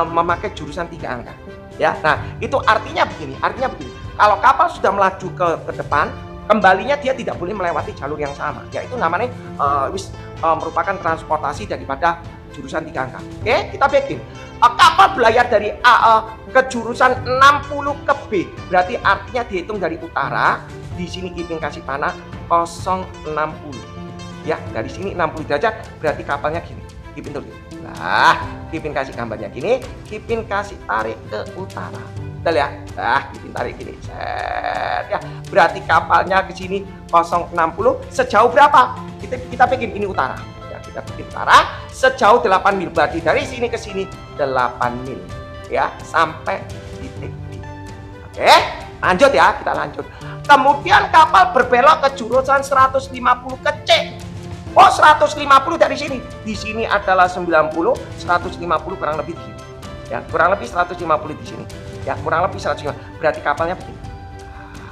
memakai jurusan 3 angka, ya. Nah itu artinya begini, kalau kapal sudah melaju ke depan, kembalinya dia tidak boleh melewati jalur yang sama, yaitu namanya merupakan transportasi daripada jurusan 3 angka. Oke, kita bikin kapal berlayar dari A ke jurusan 60 ke B, berarti artinya dihitung dari utara. Di sini Kipin kasih panah 060, ya, dari sini 60 derajat, berarti kapalnya gini. Kipin tulis, nah Kipin kasih gambarnya gini, Kipin kasih tarik ke utara, betul ya. Nah Kipin tarik gini, set, ya, berarti kapalnya ke sini 060, sejauh berapa? Kita bikin ini utara, ya, kita bikin utara sejauh 8 mil, berarti dari sini ke sini 8 mil, ya, sampai titik B. Oke, lanjut ya, kita lanjut. Kemudian kapal berbelok ke jurusan 150 ke C. Oh, 150 dari sini. Di sini adalah 90, 150 kurang lebih di sini. Ya, kurang lebih 150 di sini. Ya, kurang lebih 150. Berarti kapalnya begini.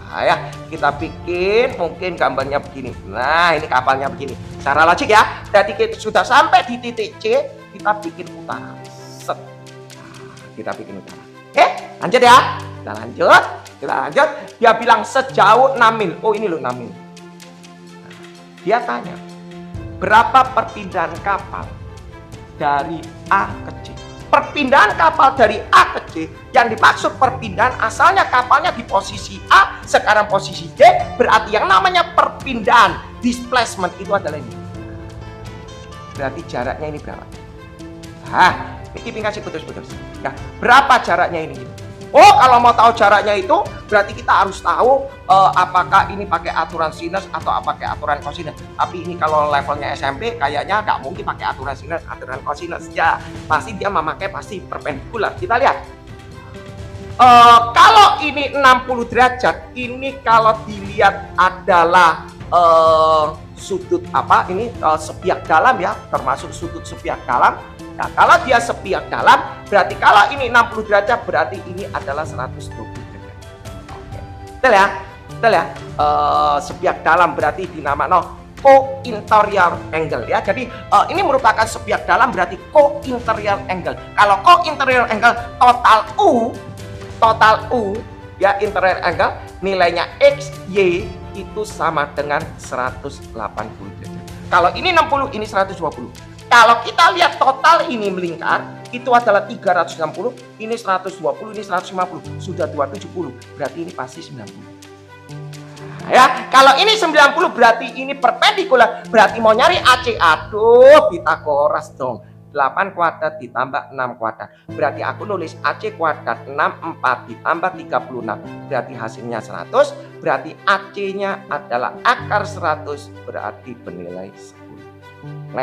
Nah, ya, kita bikin mungkin gambarnya begini. Nah, ini kapalnya begini. Secara logik ya. Berarti kita sudah sampai di titik C, kita bikin utara. Set. Kita bikin utara. Oke, lanjut ya. Kita lanjut. Dia bilang sejauh 6 mil. Oh, ini loh 6 mil. Dia tanya, berapa perpindahan kapal dari A ke C? Perpindahan kapal dari A ke C, yang dimaksud perpindahan asalnya kapalnya di posisi A, sekarang posisi D, berarti yang namanya perpindahan displacement itu adalah ini. Berarti jaraknya ini berapa? Nah, ini Kipin kasih putus-putus. Nah, berapa jaraknya ini? Oh, kalau mau tahu jaraknya itu berarti kita harus tahu apakah ini pakai aturan sinus atau pakai aturan kosinus. Tapi ini kalau levelnya SMP kayaknya nggak mungkin pakai aturan sinus, aturan kosinus. Ya, pasti dia memakai pasti perpendikular. Kita lihat. Kalau ini 60 derajat, ini kalau dilihat adalah sudut apa? Ini sepiak dalam ya, termasuk sudut sepiak dalam. Nah, kalau dia sepiak dalam, berarti kalau ini 60 derajat, berarti ini adalah 120 derajat. Oke. Betul ya? Betul ya? Sepiak dalam berarti dinamakan co-interior angle ya. Jadi ini merupakan sepiak dalam berarti co-interior angle. Kalau co-interior angle total U ya, interior angle nilainya X, Y itu sama dengan 180 derajat. Kalau ini 60, ini 120. Kalau kita lihat total ini melingkar, itu adalah 360, ini 120, ini 150, sudah 270, berarti ini pasti 90. Nah, ya, kalau ini 90 berarti ini perpendikular, berarti mau nyari AC, aduh Pitagoras dong. 8 kuadrat ditambah 6 kuadrat, berarti aku nulis AC kuadrat 64 ditambah 36, berarti hasilnya 100, berarti AC-nya adalah akar 100, berarti bernilai 10.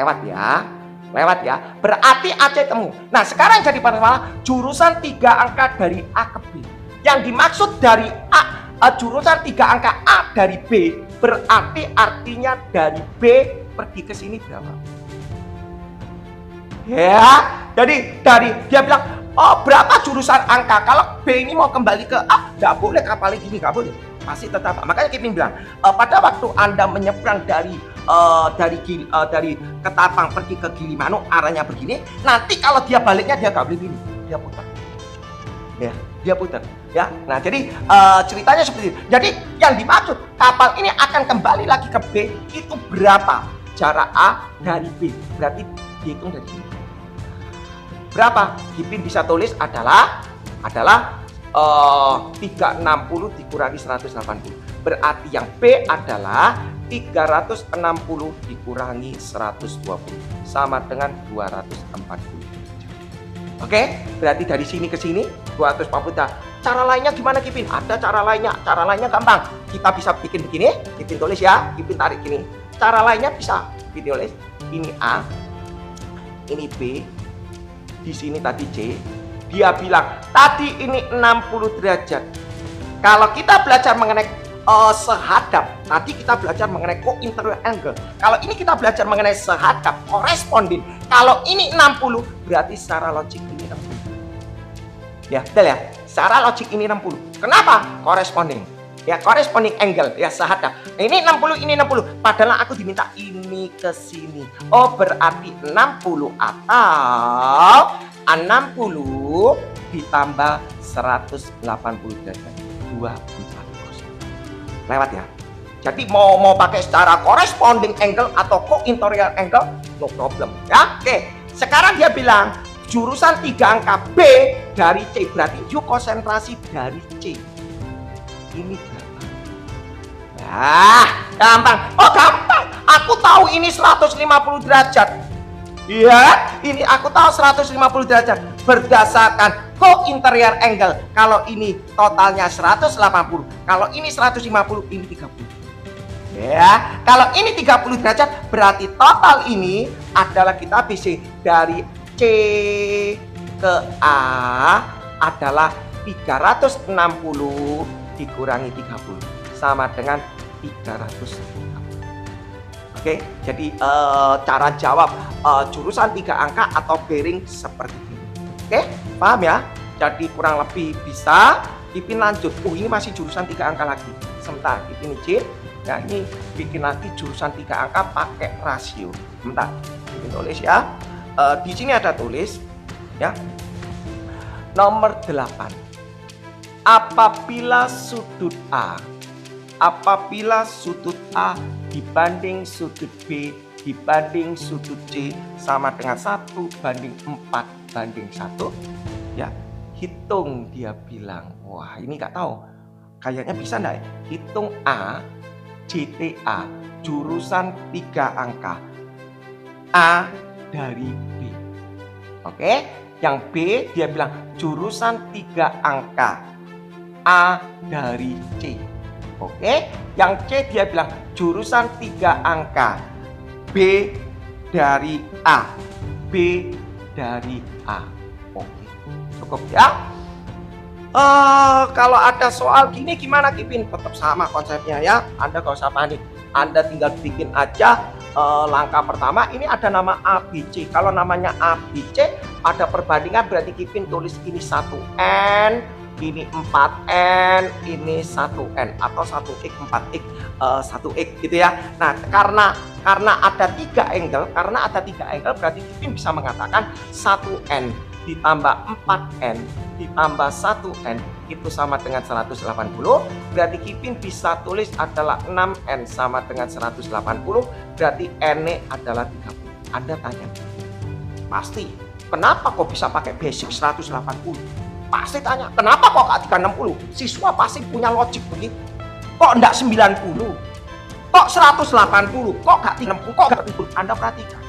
Lewat ya, berarti AC temu. Nah sekarang jadi persoalan jurusan 3 angka dari A ke B. Yang dimaksud dari jurusan 3 angka A dari B, berarti artinya dari B pergi ke sini berapa? Ya, jadi dia bilang, oh berapa jurusan angka? Kalau B ini mau kembali ke A, nggak boleh kapalnya gini, nggak boleh. Pasti tetap. Makanya Kipin bilang, pada waktu Anda menyeberang dari Ketapang pergi ke Gilimanuk arahnya begini, nanti kalau dia baliknya dia nggak boleh gini, dia putar. Ya, dia putar. Ya, nah jadi ceritanya seperti itu. Jadi yang dimaksud kapal ini akan kembali lagi ke B itu berapa jarak A dari B? Berarti dihitung dari sini. Berapa? Kipin bisa tulis adalah 360 dikurangi 180. Berarti yang B adalah 360 dikurangi 120 sama dengan 240. Oke, berarti dari sini ke sini 240. cara lainnya gimana Kipin? Ada cara lainnya gampang. Kita bisa bikin begini, Kipin tulis ya, Kipin tarik gini. Cara lainnya bisa Kipin tulis, ini A, ini B, di sini tadi C. Dia bilang tadi ini 60 derajat. Kalau kita belajar mengenai sehadap, tadi kita belajar mengenai co-interior angle. Kalau ini kita belajar mengenai sehadap, corresponding. Kalau ini 60, berarti secara logik ini 60. Ya, betul ya? Secara logik ini 60. Kenapa? Corresponding. Ya, corresponding angle, ya sehadap. Ini 60, ini 60. Padahal aku diminta ini ke sini. Oh, berarti 60 atau 60 ditambah 180 derajat. 24. Lewat ya. Jadi mau pakai secara corresponding angle atau co-interior angle, no problem ya. Oke, sekarang dia bilang jurusan 3 angka B dari C, berarti you konsentrasi dari C. Ini berapa? Nah, gampang. Oh, gampang. Aku tahu ini 150 derajat. Iya, ini aku tahu 150 derajat berdasarkan co-interior angle. Kalau ini totalnya 180, kalau ini 150, ini 30. Ya, kalau ini 30 derajat berarti total ini adalah kita bisa dari C ke A adalah 360 dikurangi 30 sama dengan 300. Oke, jadi cara jawab jurusan 3 angka atau bearing seperti ini. Oke, paham ya? Jadi kurang lebih bisa Kipin lanjut. Ini masih jurusan 3 angka lagi. Sebentar, Kipin izin. Nah, ini bikin lagi jurusan 3 angka pakai rasio. Sebentar, Kipin tulis ya. Di sini ada tulis ya. Nomor 8. Apabila sudut A dibanding sudut B dibanding sudut C sama dengan 1/4 ya, hitung, dia bilang. Wah, ini nggak tahu, kayaknya bisa nggak ya? Hitung A JTA jurusan 3 angka A dari B. Oke, yang B dia bilang jurusan 3 angka A dari C. Oke, yang C dia bilang jurusan 3 angka B dari A, B dari A. Oke, cukup ya. Kalau ada soal gini gimana Kipin? Tetap sama konsepnya ya. Anda gak usah panik. Anda tinggal bikin aja langkah pertama. Ini ada nama ABC. Kalau namanya ABC ada perbandingan, berarti Kipin tulis ini 1N, ini 4N, ini 1N atau 1X, 4X, 1X gitu ya. Nah, karena ada 3 angle, berarti Kipin bisa mengatakan 1N ditambah 4N ditambah 1N itu sama dengan 180. Berarti Kipin bisa tulis adalah 6N sama dengan 180, berarti N adalah 30. Anda tanya, pasti, kenapa kok bisa pakai basic 180? Pasti tanya, kenapa kok gak 360? Siswa pasti punya logik begitu. Kok enggak 90? Kok 180? Kok gak 30? Kok gak 30? Anda perhatikan.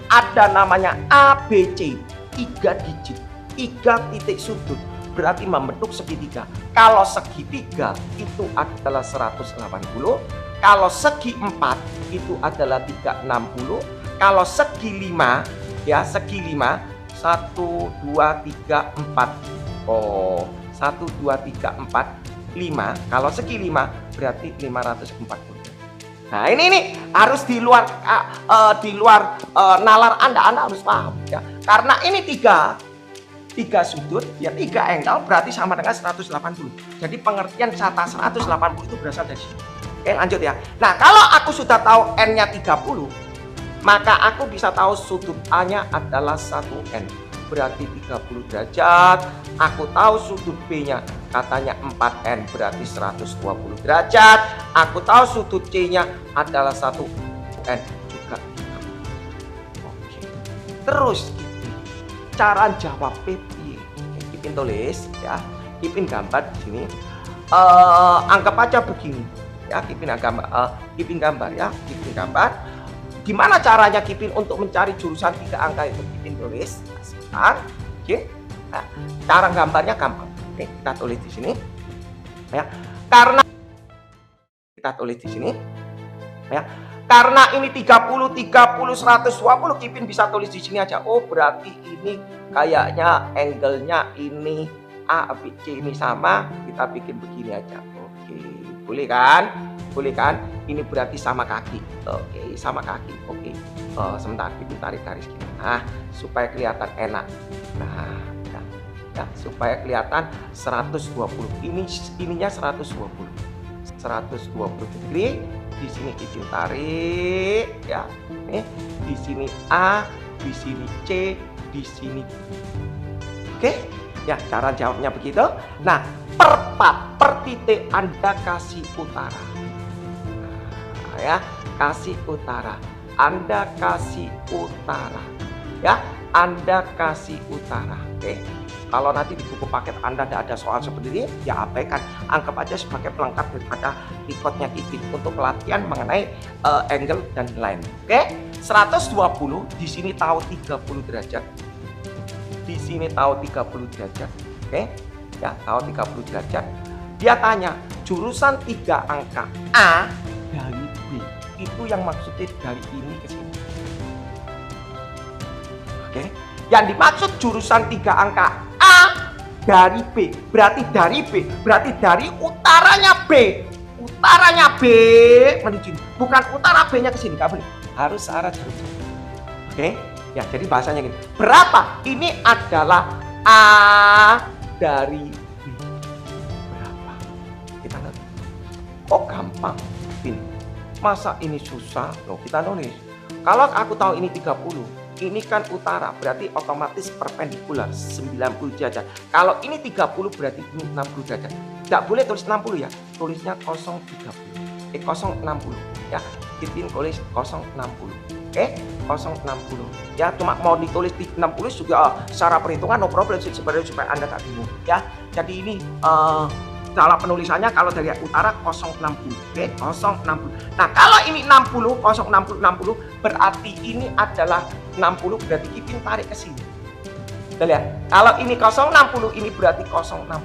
Ada namanya ABC, 3 digit, 3 titik sudut, berarti membentuk segitiga. Kalau segitiga itu adalah 180, kalau segi 4 itu adalah 360, kalau segi 5 ya, segi 5 1 2 3 4. Oh, 1 2 3 4 5. Kalau segi 5 berarti 540. Nah, ini harus di luar nalar Anda harus paham ya. Karena ini 3 sudut ya, 3 angle berarti sama dengan 180. Jadi pengertian kata 180 itu berasal dari sini. Oke, lanjut ya. Nah, kalau aku sudah tahu N-nya 30, maka aku bisa tahu sudut A-nya adalah 1N. Berarti 30 derajat. Aku tahu sudut B-nya katanya 4N, berarti 120 derajat. Aku tahu sudut C-nya adalah 1N juga 30. Oke. Terus cara jawab piye? Kipin tulis ya. Kipin gambar di sini. Anggap aja begini. Ya, Kipin gambar ya. Kipin gambar. Gimana caranya Kipin untuk mencari jurusan 3 angka itu? Kipin tulis. Oke. Nah, cara gambarnya gampang Oke, kita tulis di sini. Ya, karena kita tulis di sini. Ya, karena ini 30, 30, 120, Kipin bisa tulis di sini aja. Oh, berarti ini kayaknya angle-nya ini A, B, C ini sama. Kita bikin begini aja. Oke, boleh kan? Boleh kan? Ini berarti sama kaki. Oke, sama kaki. Oke. Sebentar, Kipin tarik garis gini. Nah, supaya kelihatan enak. Nah, ya, supaya kelihatan 120. Ininya 120. 120 degree. Di sini Kipin tarik ya. Nih, di sini A, di sini C, di sini B. Oke? Ya, cara jawabnya begitu. Nah, per titik Anda kasih utara. Nah, ya, kasih utara. Anda kasih utara. Ya, Anda kasih utara. Oke. Kalau nanti di buku paket Anda tidak ada soal seperti ini, ya abaikan. Anggap aja sebagai pelengkap daripada recordnya Kipin untuk pelatihan mengenai angle dan line. Oke, 120 di sini tahu 30 derajat. Di sini tahu 30 derajat. Oke, ya tahu 30 derajat. Dia tanya jurusan 3 angka A dari B. Itu yang maksudnya dari ini ke sini. Oke, yang dimaksud jurusan 3 angka A dari B, berarti dari B, berarti dari utaranya B, utaranya B menuju, bukan utara B-nya ke sini, nggak boleh, harus arah jarum jam. Oke, ya jadi bahasanya gini, berapa? Ini adalah A dari B, berapa? Kita ngerti. Oh gampang, ini masa ini susah? Loh, kita nulis. Kalau aku tahu ini 30. Ini kan utara, berarti otomatis perpendikular 90 derajat. Kalau ini 30 berarti ini 60 derajat. Tidak boleh tulis 60 ya, tulisnya 060. 060 ya. Kipin tulis 060. Oke, 060. Ya, cuma mau ditulis di 60 juga secara perhitungan no problem sebenarnya supaya Anda tak bingung ya. Jadi ini cara penulisannya kalau dari utara 060. Oke, 060. Nah, kalau ini 60, 060, 60 berarti ini adalah 60 berarti Kipin tarik ke sini. Kita lihat. Kalau ini 060 ini berarti 060.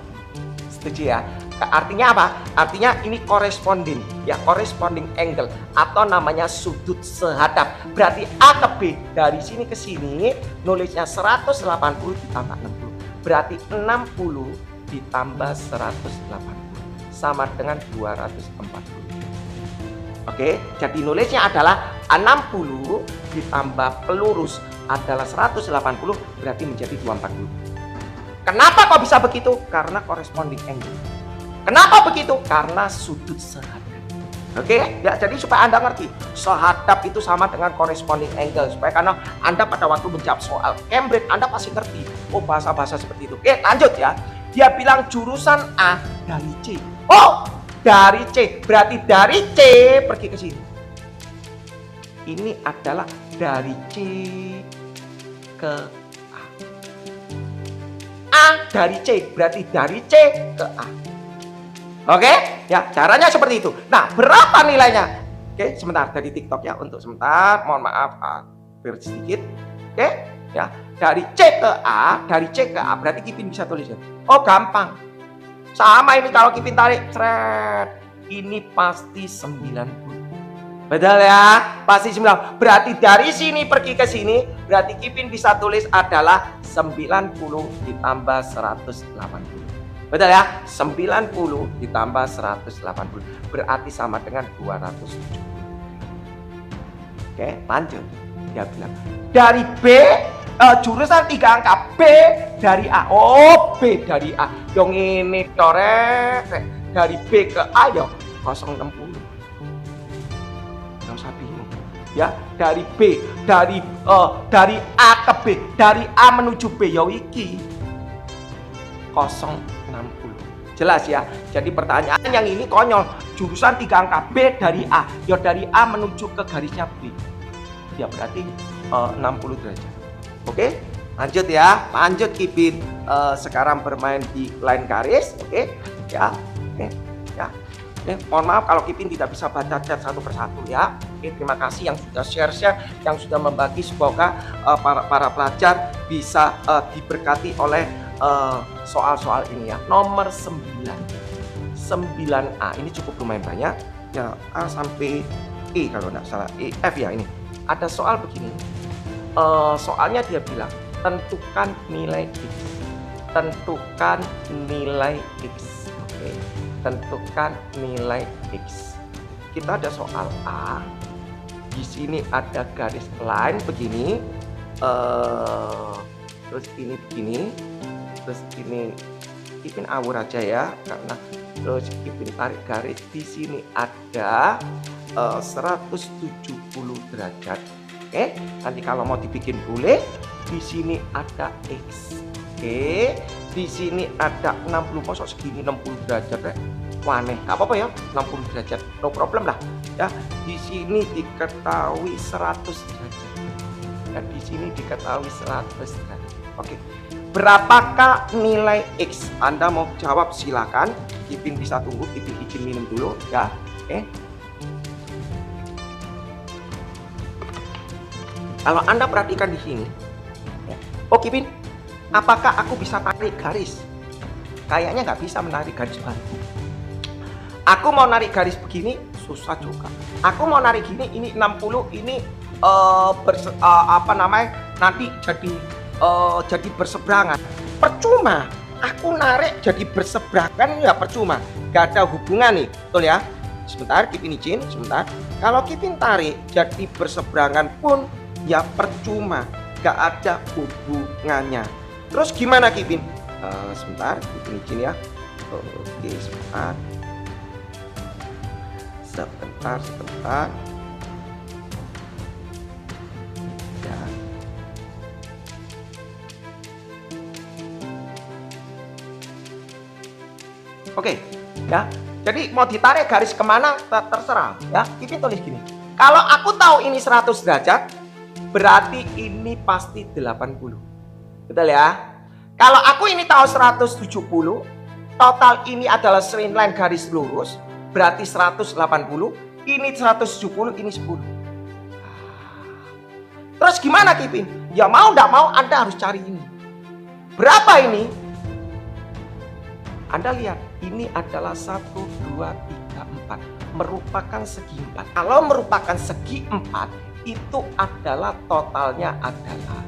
Setuju ya? Artinya apa? Artinya ini corresponding ya, corresponding angle atau namanya sudut sehadap. Berarti A ke B dari sini ke sini nulisnya 180 ditambah 60. Berarti 60 ditambah 180 sama dengan 240. Oke, jadi nulisnya adalah 60 ditambah pelurus adalah 180 berarti menjadi 240. Kenapa kok bisa begitu? Karena corresponding angle. Kenapa begitu? Karena sudut sehadap. Oke, ya jadi supaya Anda ngerti, sehadap itu sama dengan corresponding angle. Supaya karena Anda pada waktu menjawab soal Cambridge Anda pasti ngerti. Oh, bahasa-bahasa seperti itu. Oke, lanjut ya. Dia bilang jurusan A dari C. Oh, dari C. Berarti dari C pergi ke sini. Ini adalah dari C ke A. A dari C. Berarti dari C ke A. Oke? Ya, caranya seperti itu. Nah, berapa nilainya? Oke, sebentar dari TikTok ya. Untuk sebentar, mohon maaf. Berhenti sedikit. Oke? Ya, dari C ke A, dari C ke A berarti Kipin bisa tulis. Oh, gampang. Sama ini kalau Kipin tarik, seret. Ini pasti 90. Betul ya? Pasti 90. Berarti dari sini pergi ke sini, berarti Kipin bisa tulis adalah 90 ditambah 180. Betul ya? 90 ditambah 180 berarti sama dengan 270. Oke, lanjut. Dia bilang dari B jurusan 3 angka B dari A. Oh, B dari A. Yang ini coret dari B ke A ya 060. Yang saya bingung. Ya, dari B, dari A ke B, dari A menuju B ya iki 060. Jelas ya. Jadi pertanyaan yang ini konyol. Jurusan 3 angka B dari A. Ya dari A menuju ke garisnya B. Ya berarti 60 derajat. Oke, lanjut ya. Lanjut Kipin sekarang bermain di line garis. Oke, ya. Oke, ya. Oke, mohon maaf kalau Kipin tidak bisa baca chat satu persatu ya. Oke, terima kasih yang sudah share, yang sudah membagi. Semoga para pelajar bisa diberkati oleh soal-soal ini ya. Nomor 9. 9A ini cukup lumayan banyak. Ya, A sampai E kalau nggak salah. F ya ini. Ada soal begini. Soalnya dia bilang tentukan nilai X. Tentukan nilai X. Oke. Tentukan nilai X. Kita ada soal A. Di sini ada garis line begini, terus ini begini, terus ini Ipin awur aja ya, karena terus Ipin tarik garis. Di sini ada 170 derajat. Oke, nanti kalau mau dibikin boleh. Di sini ada X. Oke, di sini ada 60, masuk segini 60 derajat ya. Aneh, nggak apa-apa ya, 60 derajat, no problem lah. Ya, di sini diketahui 100 derajat. Dan di sini diketahui 100 derajat. Oke. Berapakah nilai X? Anda mau jawab silakan. Ipin bisa tunggu, Ipin izin minum dulu ya. Oke. Kalau Anda perhatikan di sini. Ya. Oh, Ipin, apakah aku bisa tarik garis? Kayaknya nggak bisa menarik garis bantu. Aku mau narik garis begini susah juga. Aku mau narik gini, ini 60, ini nanti jadi berseberangan. Percuma. Aku narik jadi berseberangan ya percuma. Gak ada hubungan nih, betul ya? Sebentar, Kipin izin, sebentar. Kalau Kipin tarik jadi berseberangan pun ya percuma. Gak ada hubungannya. Terus gimana Kipin? Sebentar, Kipin izin ya. Oke, sebentar. Sebentar. Ya. Oke, ya. Jadi mau ditarik garis kemana terserah, ya. Kita tulis gini. Kalau aku tahu ini 100 derajat, berarti ini pasti 80. Betul ya? Kalau aku ini tahu 170, total ini adalah straight line garis lurus. Berarti 180, ini 170, ini 10. Terus gimana Kipin? Ya mau nggak mau Anda harus cari ini. Berapa ini? Anda lihat, ini adalah 1, 2, 3, 4. Merupakan segi 4. Kalau merupakan segi 4, itu adalah totalnya adalah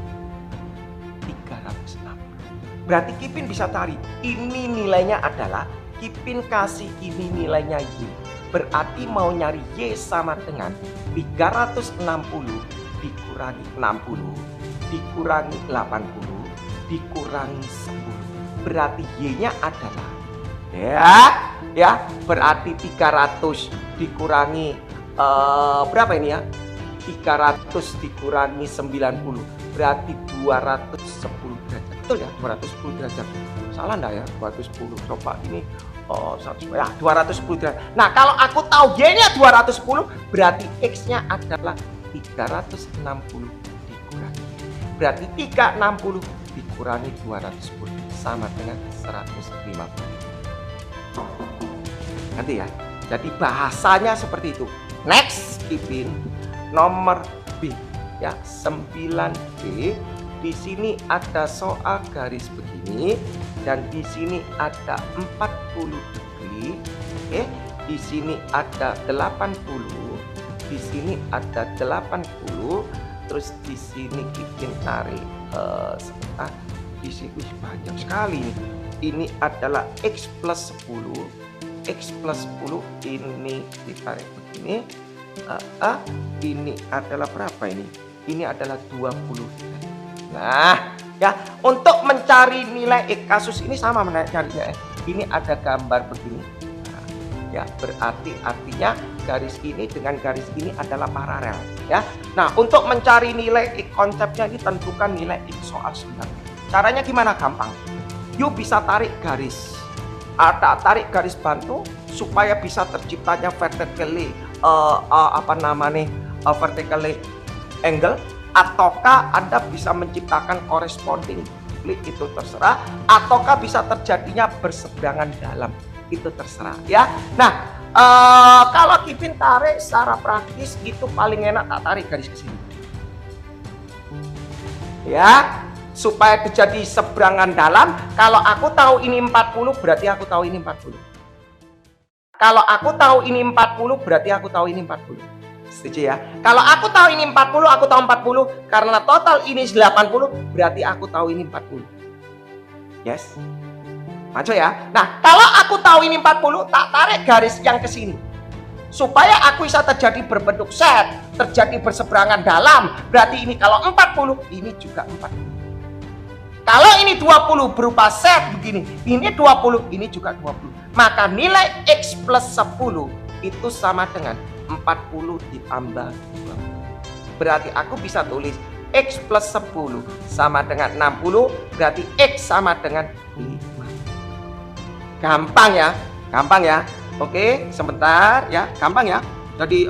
360. Berarti Kipin bisa cari, ini nilainya adalah Kipin kasih ini nilainya Y. Berarti mau nyari Y sama dengan 360 dikurangi 60 dikurangi 80 dikurangi 10. Berarti Y-nya adalah ya berarti 300 dikurangi berapa ini ya? 300 dikurangi 90 berarti 210 derajat. Betul ya, 210 derajat. Salah enggak ya? 210. Coba ini 210 derajat. Nah, kalau aku tahu Y-nya 210, berarti X-nya adalah 360 dikurangi. Berarti 360 dikurangi 210 sama dengan 150. Nanti ya. Jadi bahasanya seperti itu. Next, Kipin nomor B ya, 9B. Di sini ada soal garis begini dan di sini ada 40 degree. Oke, di sini ada 80, di sini ada 80, terus di sini kita tarik sebentar. Di sini banyak sekali nih. Ini adalah X plus 10. X plus 10 ini ditarik begini. Ini adalah berapa ini? Ini adalah 20. Nah, ya, untuk mencari nilai X kasus ini sama mencarinya. Ini ada gambar begini. Nah, ya, berarti artinya garis ini dengan garis ini adalah paralel, ya. Nah, untuk mencari nilai X konsepnya ini tentukan nilai X soal 9. Caranya gimana? Gampang. Yuk bisa tarik garis. Tarik garis bantu supaya bisa terciptanya vertically vertically angle, ataukah Anda bisa menciptakan corresponding klik, itu terserah, ataukah bisa terjadinya berseberangan dalam, itu terserah ya. Nah, kalau Kipin tarik secara praktis itu paling enak tak tarik garis ke sini ya. supaya terjadi seberangan dalam. Kalau aku tahu ini 40, berarti aku tahu ini 40. Kalau aku tahu ini 40, berarti aku tahu ini 40. Setuju ya? Kalau aku tahu ini 40, aku tahu 40. Karena total ini 80, berarti aku tahu ini 40. Yes? Maju ya? Nah, kalau aku tahu ini 40, tak tarik garis yang ke sini. Supaya aku bisa terjadi berbentuk set, terjadi berseberangan dalam. Berarti ini kalau 40, ini juga 40. Kalau ini 20 berupa set begini, ini 20, ini juga 20. Maka nilai X plus 10 itu sama dengan 40 ditambah 20. Berarti aku bisa tulis X plus 10 sama dengan 60, berarti X sama dengan 5. Gampang ya, gampang ya. Oke, sebentar ya, gampang ya. Jadi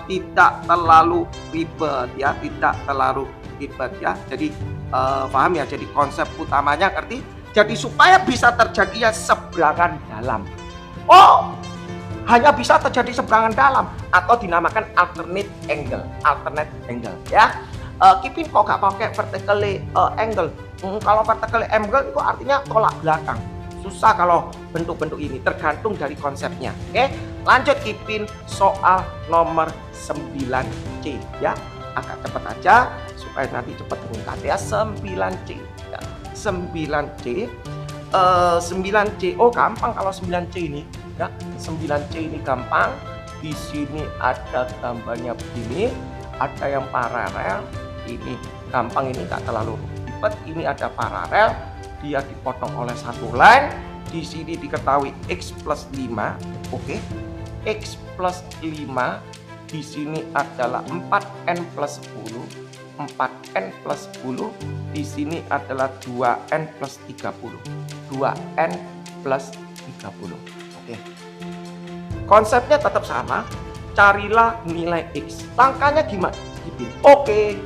tidak terlalu ribet ya, tidak terlalu ribet ya. Jadi paham ya, jadi konsep utamanya ngerti. Jadi supaya bisa terjadi seberangan dalam. Oh, hanya bisa terjadi seberangan dalam atau dinamakan alternate angle, ya. Kipin kok gak pakai vertical angle? Kalau vertical angle itu artinya tolak belakang. Susah kalau bentuk-bentuk ini, tergantung dari konsepnya. Oke, lanjut Kipin soal nomor 9C ya. Agak cepat aja supaya nanti cepat terungkap ya. 9C ya. 9C 9C. Oh, gampang kalau 9C ini ya. 9C ini gampang. Di sini ada gambarnya begini, ada yang paralel. Ini gampang, ini enggak terlalu ribet. Ini ada paralel, dia dipotong oleh satu line. Di sini diketahui X plus 5. Oke. X plus 5 di sini adalah 4N plus 10. 4N plus 10 di sini adalah 2N plus 30. 2N plus 30. Oke. Konsepnya tetap sama. Carilah nilai X. Langkahnya gimana? Oke.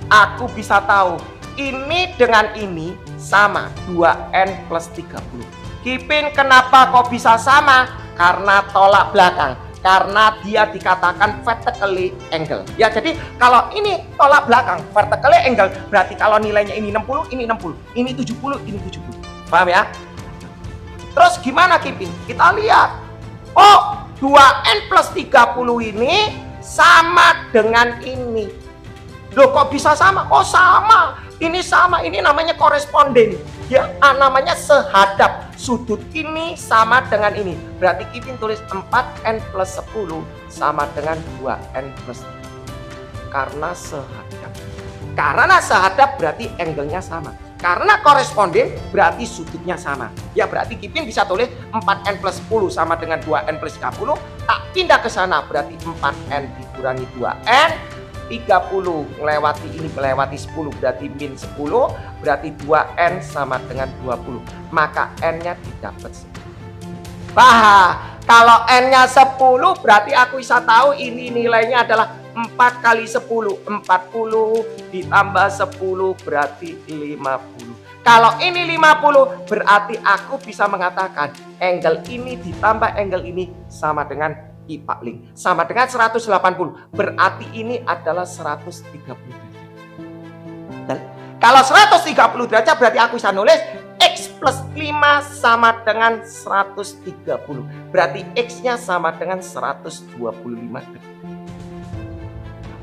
Aku bisa tahu ini dengan ini sama 2N plus 30. Kipin kenapa kok bisa sama? Karena tolak belakang. Karena dia dikatakan vertically angle. Ya, jadi kalau ini tolak belakang vertically angle, berarti kalau nilainya ini 60, ini 60, ini 70, ini 70. Paham ya? Terus gimana Kipin? Kita lihat. Oh, 2N plus 30 ini sama dengan ini. Loh, kok bisa sama? Oh, sama. Ini sama, ini namanya koresponden. Ya, namanya sehadap. Sudut ini sama dengan ini. Berarti Kipin tulis 4N plus 10 sama dengan 2N plus 30. Karena sehadap. Karena sehadap berarti angle-nya sama. Karena koresponden berarti sudutnya sama. Ya, berarti Kipin bisa tulis 4N plus 10 sama dengan 2N plus 30. Tak pindah ke sana, berarti 4N dikurangi 2N. 30 melewati 10 berarti min 10, berarti 2N sama dengan 20. Maka N-nya didapat 10. Kalau N-nya 10 berarti aku bisa tahu ini nilainya adalah 4 kali 10. 40 ditambah 10 berarti 50. Kalau ini 50 berarti aku bisa mengatakan angle ini ditambah angle ini sama dengan I Pak sama dengan 180. Berarti ini adalah 130 derajat. Dan kalau 130 derajat berarti aku bisa nulis X plus 5 sama dengan 130. Berarti X-nya sama dengan 125 derajat.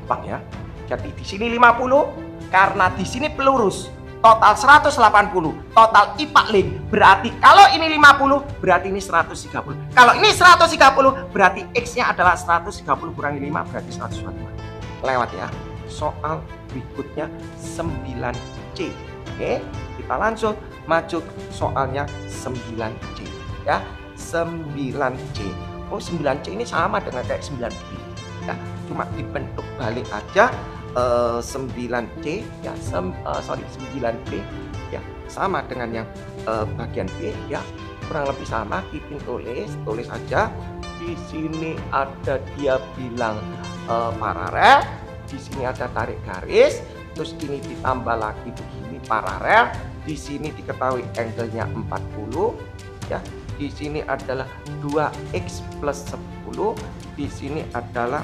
Gampang ya. Jadi di sini 50 karena di sini pelurus. Total 180, total IPA link. Berarti kalau ini 50, berarti ini 130. Kalau ini 130, berarti X-nya adalah 130 kurangi 5, berarti 125. Lewat ya. Soal berikutnya 9C. Oke, kita langsung maju soalnya 9C. Ya, 9C. Oh, 9C ini sama dengan kayak 9B. Ya, cuma dibentuk balik aja. 9C ya, 9B ya, sama dengan yang bagian B ya, kurang lebih sama. Kipin tulis aja. Di sini ada dia bilang paralel, di sini ada tarik garis, terus ini ditambah lagi begini paralel. Di sini diketahui angle-nya 40 ya. Di sini adalah 2X plus 10, di sini adalah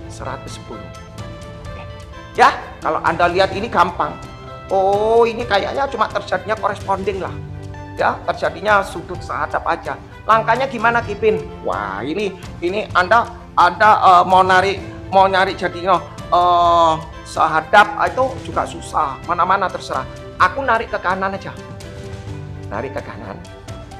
110. Ya, kalau Anda lihat ini gampang. Oh, ini kayaknya cuma terjadinya corresponding lah. Ya, terjadinya sudut sehadap aja. Langkahnya gimana, Kipin? Wah, ini Anda mau nyari jadinya sehadap itu juga susah. Mana-mana terserah. Aku narik ke kanan aja. Narik ke kanan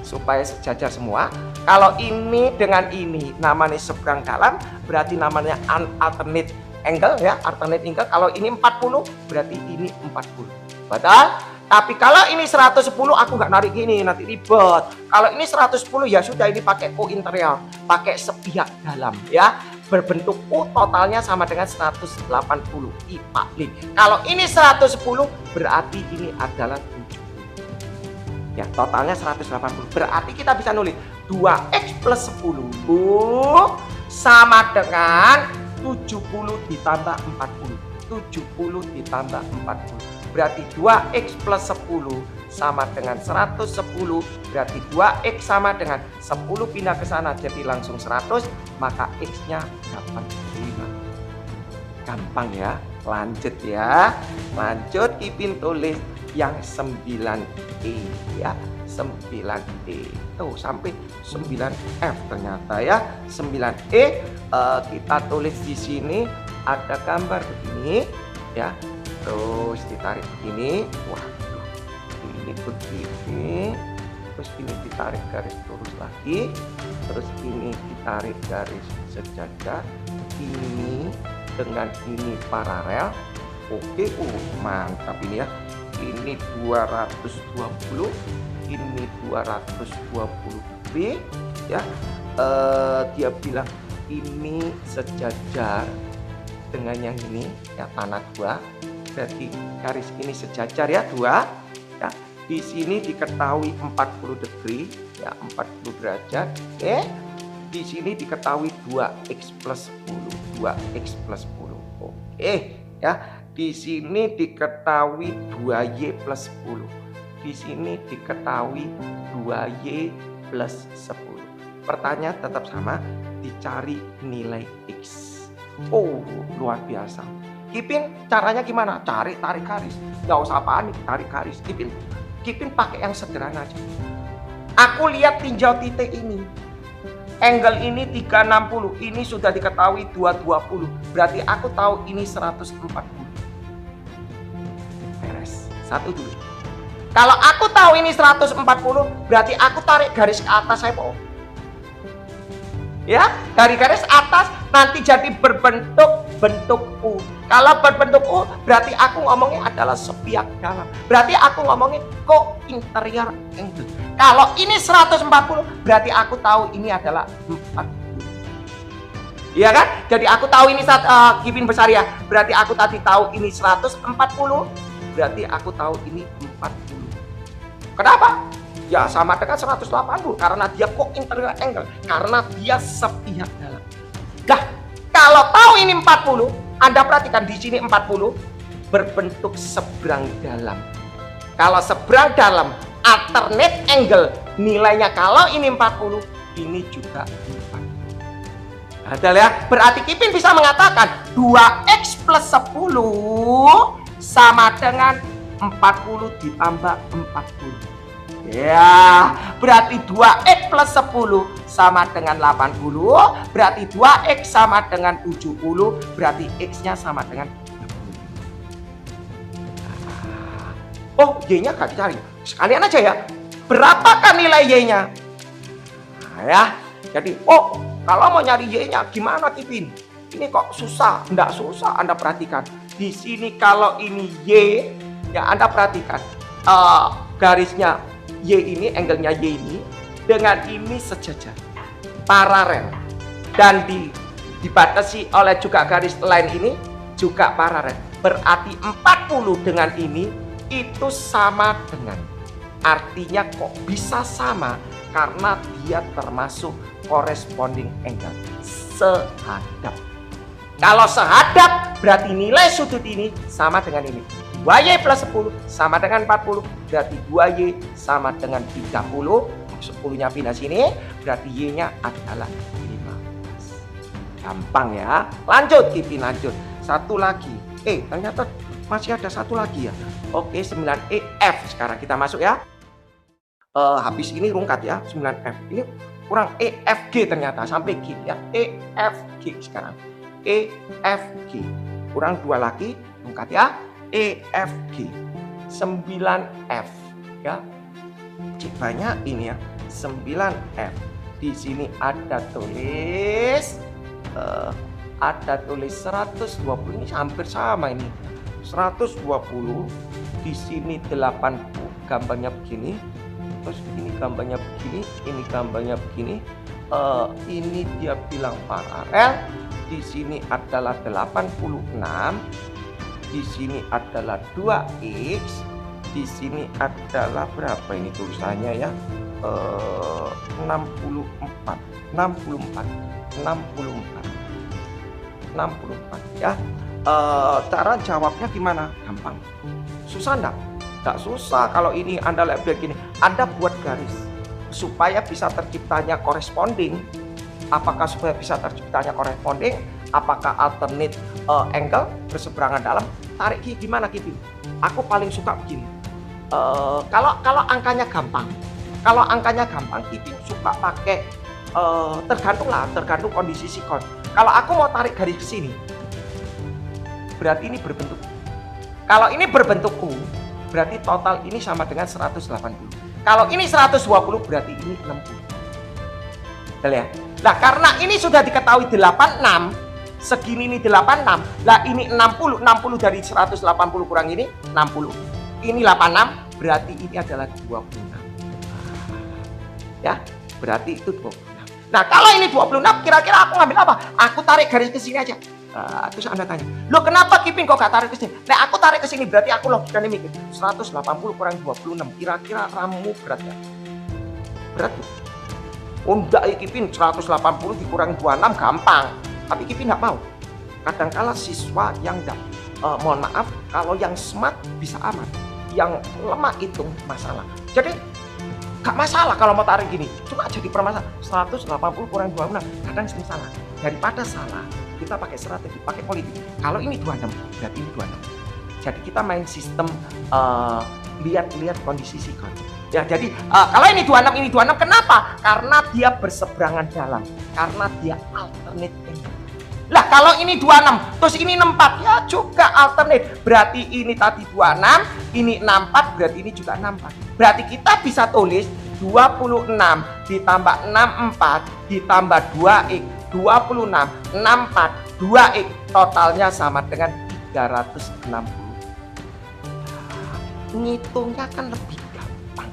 supaya sejajar semua. Kalau ini dengan ini namanya seberang dalam, berarti namanya alternate angle ya, alternate angle. Kalau ini 40 berarti ini 40. Betul? Tapi kalau ini 110 aku nggak narik gini, nanti ribet. Kalau ini 110 ya sudah, ini pakai U interior, pakai sepihak dalam ya. Berbentuk U, totalnya sama dengan 180 IPA L. Kalau ini 110 berarti ini adalah 70. Ya, totalnya 180. Berarti kita bisa nulis 2X plus 10 sama dengan 70 ditambah 40. 70 ditambah 40. Berarti 2X plus 10 sama dengan 110. Berarti 2X sama dengan 10 pindah ke sana jadi langsung 100. Maka X-nya dapat 5. Gampang ya. Lanjut ya. Lanjut, Kipin tulis yang 9E ya. 9E. Tuh sampai 9F ternyata ya. 9E kita tulis di sini ada gambar begini ya. Terus ditarik begini, waduh, ini begini, terus ini ditarik garis lurus lagi, terus ini ditarik garis sejajar, ini dengan ini paralel. Oke, mantap ini ya. Ini 220, ini 220B ya. Dia bilang ini sejajar dengan yang ini ya, panah 2. Berarti garis ini sejajar ya, 2 ya. Di sini diketahui 40 degree ya, 40 derajat. Di sini diketahui 2X plus 10, 2X plus 10. Oke ya. Di sini diketahui 2Y plus 10. Di sini diketahui 2Y plus 10. Pertanyaan tetap sama, dicari nilai X. Oh, luar biasa. Kipin caranya gimana? Tarik garis. Gak usah panik, tarik garis. Kipin pakai yang sederhana aja. Aku lihat tinjau titik ini. Angle ini 360. Ini sudah diketahui 220. Berarti aku tahu ini 140. Beres. Satu dulu. Kalau aku tahu ini 140, berarti aku tarik garis ke atas saya mau. Ya, dari garis atas nanti jadi berbentuk U. Kalau berbentuk U berarti aku ngomongnya adalah sepihak dalam. Berarti aku ngomongin co-interior angle. Kalau ini 140 berarti aku tahu ini adalah 40. Iya kan? Jadi aku tahu ini Kipin besar ya. Berarti aku tadi tahu ini 140. Berarti aku tahu ini 40. Kenapa? Ya sama dengan 180 karena dia co-interior angle, karena dia sepihak dalam. Nah, kalau tahu ini 40, Anda perhatikan di sini 40 berbentuk seberang dalam. Kalau seberang dalam alternate angle nilainya kalau ini 40, ini juga 40. Ada ya? Berarti Kipin bisa mengatakan 2X plus 10 sama dengan 40 ditambah 40. Ya, berarti 2X plus 10 sama dengan 80, berarti 2X sama dengan 70, berarti X-nya sama dengan 30. Oh, Y-nya gak dicari. Sekalian aja ya. Berapakah nilai Y-nya? Nah, ya. Jadi, kalau mau nyari Y-nya gimana, Kipin? Ini kok susah? Enggak susah, Anda perhatikan. Di sini kalau ini Y, ya Anda perhatikan. Garisnya Y ini, angle-nya Y ini dengan ini sejajar, paralel, dan dibatasi oleh juga garis line ini juga paralel. Berarti 40 dengan ini itu sama dengan, artinya kok bisa sama? Karena dia termasuk corresponding angle, sehadap. Kalau sehadap berarti nilai sudut ini sama dengan ini. 2Y plus 10 sama dengan 40, berarti 2Y sama dengan 30, 10-nya pindah sini, berarti Y-nya adalah 15. Gampang ya. Lanjut, Kipin lanjut. Satu lagi. Ternyata masih ada satu lagi ya. Oke, 9EF sekarang kita masuk ya. Habis ini rungkat ya, 9F. Ini kurang EFG ternyata sampai G ya. EFG sekarang. EFG. Kurang 2 lagi, rungkat ya. EFG. 9F ya. Cik banyak ini ya. 9F. Di sini ada tulis 120, ini hampir sama ini. 120, di sini 80, gambarnya begini. Terus ini gambarnya begini, ini gambarnya begini. Ini dia bilang paralel. Di sini adalah 86. Di sini adalah 2x. Di sini adalah berapa ini tulisannya ya? 64 ya. Cara jawabnya gimana? Gampang. Susah enggak? Enggak susah. Kalau ini Anda lihat begini, Anda buat garis supaya bisa terciptanya corresponding. Apakah supaya bisa terciptanya corresponding? Apakah alternate angle berseberangan dalam? Tarik gimana Kipin? Aku paling suka begini. Kalau angkanya gampang. Kalau angkanya gampang, Kipin suka pakai tergantung kondisi sikon. Kalau aku mau tarik garis ke sini, berarti ini berbentuk. Kalau ini berbentuk U, berarti total ini sama dengan 180. Kalau ini 120, berarti ini 60. Betul ya? Nah, karena ini sudah diketahui 86, segini ini 86, lah ini 60, 60 dari 180 kurang ini 60. Ini 86, berarti ini adalah 26. Ya, berarti itu 26. Nah, kalau ini 26, kira-kira aku ngambil apa? Aku tarik garis ke sini aja. Terus Anda tanya, loh kenapa Kipin kok gak tarik ke sini? Nah, aku tarik ke sini, berarti aku logikanya mikir 180 kurang 26, kira-kira ramu berat gak? Berat tuh. Oh enggak ya Kipin, 180 dikurangi 26 gampang. Tapi Kipin gak mau. Kadang-kala siswa yang mohon maaf, kalau yang smart bisa aman, yang lemah hitung masalah. Jadi gak masalah kalau mau tarik gini, cuma jadi permasalahan 180 kurang 26, kadang sering salah. Daripada salah, kita pakai strategi, pakai politik. Kalau ini 26, berarti ini 26. Jadi kita main sistem lihat-lihat kondisi sikon. Ya, jadi kalau ini 26, ini 26, kenapa? Karena dia berseberangan jalan, karena dia alternate. Lah kalau ini 26, terus ini 64, ya juga alternate. Berarti ini tadi 26, ini 64, berarti ini juga 64. Berarti kita bisa tulis 26 ditambah 64 ditambah 2x, 26, 64, 2x, totalnya sama dengan 360. Ngitungnya kan lebih gampang.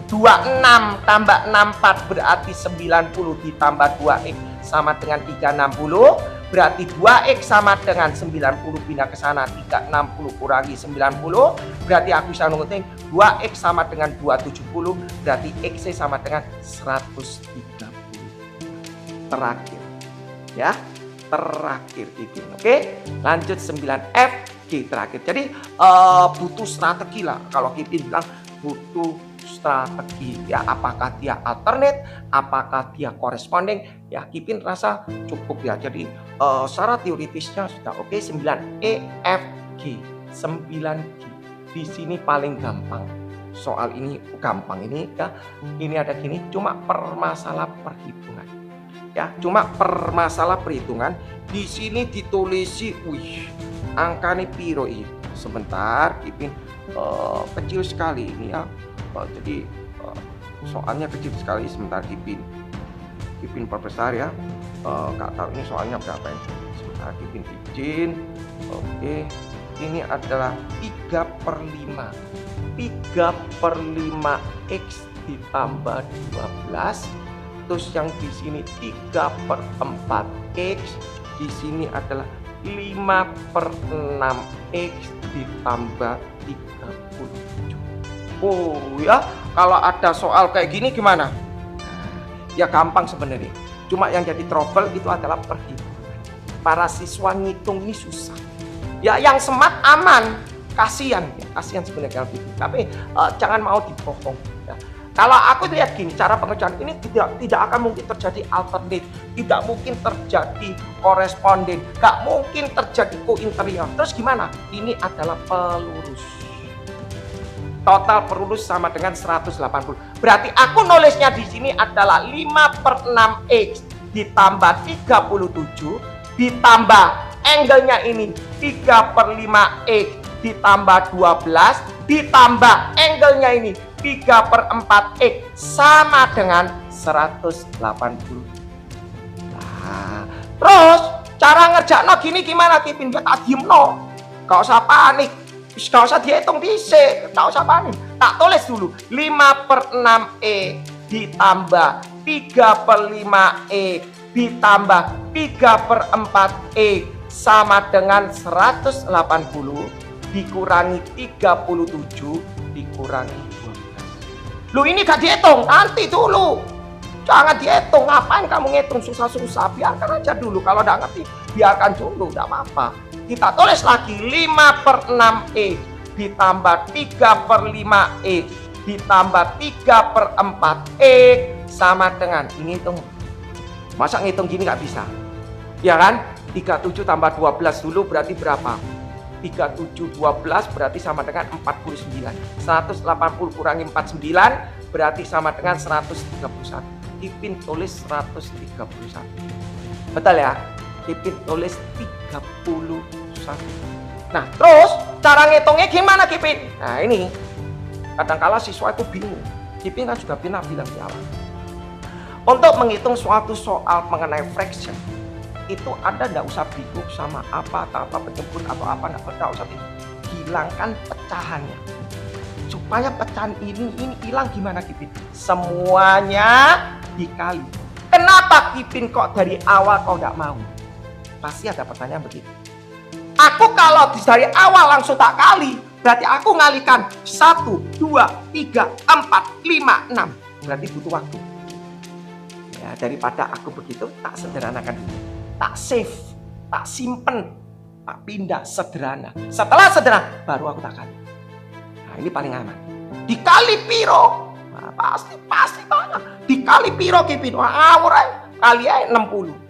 26 tambah 64 berarti 90 ditambah 2x sama dengan 360, berarti 2x sama dengan 90 pindah ke sana, 360 kurangi 90, berarti aku bisa ngitung 2x sama dengan 270, berarti x sama dengan 130. Terakhir ya, terakhir itu. Oke, lanjut 9F G terakhir. Jadi butuh strategi lah. Kalau Kipin bilang butuh strategi ya, apakah dia alternate, apakah dia corresponding, ya Kipin rasa cukup ya. Jadi secara teoritisnya sudah oke. 9EFG, 9G di sini paling gampang. Soal ini gampang ini ya, ini ada gini, cuma permasalah perhitungan ya, cuma permasalah perhitungan. Di sini ditulisi, wih angka nih piro ini, sebentar Kipin kecil sekali ini ya. Jadi soalnya kecil sekali, sebentar Kipin perbesar ya. Gak tahu ini soalnya berapa ini, sebentar Kipin izin. Oke, ini adalah 3/5 x ditambah 12. Terus yang di sini 3/4x, di sini adalah 5/6x ditambah 37. Oh ya, kalau ada soal kayak gini gimana? Ya gampang sebenarnya. Cuma yang jadi trouble itu adalah perhitungan. Para siswa ngitung ini susah. Ya yang smart aman, kasihan, ya, kasihan sebenarnya kalau gitu. Tapi jangan mau dibohong. Ya. Kalau aku lihat gini, cara pengerjaan ini tidak akan mungkin terjadi alternate, tidak mungkin terjadi koresponden, gak mungkin terjadi co-interior. Terus gimana? Ini adalah pelurus. Total pelurus sama dengan 180. Berarti aku nulisnya di sini adalah 5/6x ditambah 37 ditambah angle-nya ini 3/5x ditambah 12 ditambah angle-nya ini 3/4x sama dengan 180. Nah, terus cara ngerjakno gini gimana Kipin? Ya tak diemno. Gak usah panik. Gak usah dihitung dhisik, gak usah panik. Tak tulis dulu 5/6x ditambah 3/5x ditambah 3/4x sama dengan 180 dikurangi 37 dikurangi 12. Lu ini gak dihitung, nanti dulu. Jangan dihitung, ngapain kamu ngitung susah-susah? Biarkan aja dulu, kalau udah ngerti biarkan dulu, gak apa-apa. Kita tulis lagi 5/6x ditambah 3/5x ditambah 3/4x sama dengan, ini hitung. Masa ngitung gini gak bisa? Ya kan? 37 tambah 12 dulu berarti berapa? 37 12 berarti sama dengan 49. 180 kurangi 49 berarti sama dengan 131. Kipin tulis 131. Betul ya? Kipin tulis 31. Nah, terus cara ngitungnya gimana Kipin? Nah, ini kadang-kala siswa itu bingung. Kipin kan juga pernah bilang di awal. Untuk menghitung suatu soal mengenai fraction, itu Anda nggak usah bingung sama apa penjemput atau apa, nggak usah bingung. Hilangkan pecahannya. Supaya pecahan ini hilang gimana Kipin? Semuanya dikali. Kenapa Kipin kok dari awal kau nggak mau? Pasti ada pertanyaan begitu. Aku kalau dari awal langsung tak kali, berarti aku ngalikan 1, 2, 3, 4, 5, 6. Berarti butuh waktu. Ya, daripada aku begitu, tak sederhanakan dulu. Tak save, tak simpen, tak pindah, sederhana. Setelah sederhana, baru aku takkan. Nah, ini paling aman. Dikali piro? Nah, pasti banyak. Dikali piro Kipin? Wah, ngawur aja. Kali aja 60.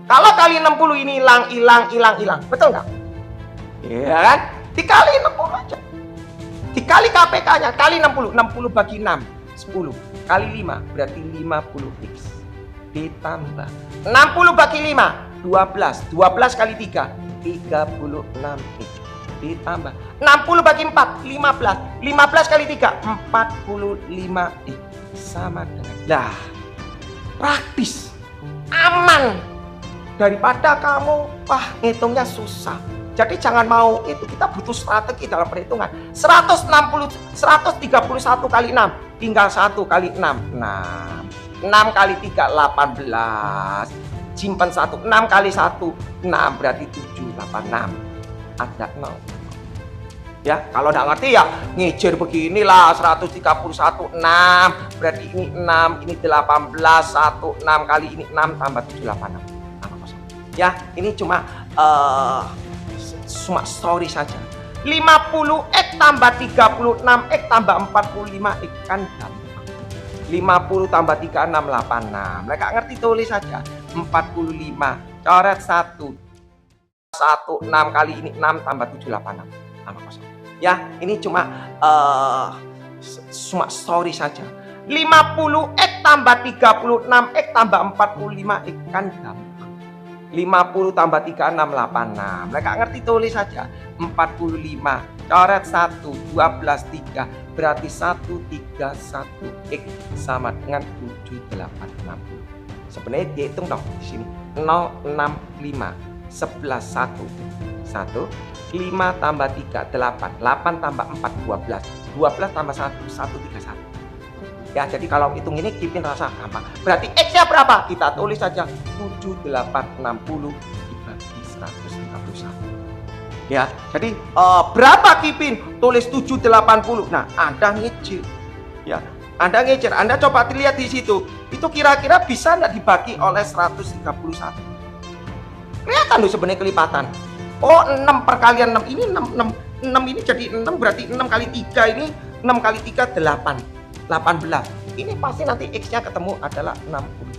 Kalau kali 60 ini hilang. Betul nggak? Iya kan? Dikali 60 aja. Dikali KPK-nya, kali 60. 60 bagi 6, 10. Kali 5, berarti 50x. Ditambah 60 bagi 5, 12. 12 kali 3, 36x. Ditambah 60 bagi 4, 15. 15 kali 3, 45x. Sama dengan, lah, praktis, aman. Daripada kamu, ngitungnya susah. Jadi jangan mau itu, kita butuh strategi dalam perhitungan. 131 kali 6, tinggal 1 kali 6. 6 kali 3, 18. Simpan 1, 6 kali 1, 6 berarti 7, 86. Ada 0. Ya, kalau nggak ngerti ya ngejer beginilah, 131, 6. Berarti ini 6, ini 18, 1, 6 kali ini 6 tambah 7, 86. Ya, ini cuma story saja. 50x tambah 36x tambah 45x kan gampang. 50 tambah 36, 86. Mereka ngerti, tulis saja. 45 coret 1. 6 kali ini 6 tambah 7, 86. Sama kosong. Ya, ini cuma story saja. 50x tambah 36x tambah 45x kan gampang. 50 tambah 36, 86. Mereka ngerti, tulis saja. 45 coret 1, 12, 3 berarti 131x sama dengan 7860. Sebenarnya dihitung dong di sini. 065 11 1 5 tambah 3 8 8 tambah 4 12 12 tambah 1 131. Ya, jadi kalau hitung ini Kipin rasa gampang. Berarti X-nya berapa? Kita tulis saja 7860 dibagi 151. Ya, jadi berapa Kipin? Tulis 780. Nah, Anda ngecil. Ya, Anda ngecil. Anda coba lihat di situ. Itu kira-kira bisa nggak dibagi oleh 131? Kelihatan loh sebenarnya kelipatan. Oh, 6 perkalian 6 ini 6 ini jadi 6, berarti 6 kali 3 ini 6 kali 3 8, 18. Ini pasti nanti X-nya ketemu adalah 60.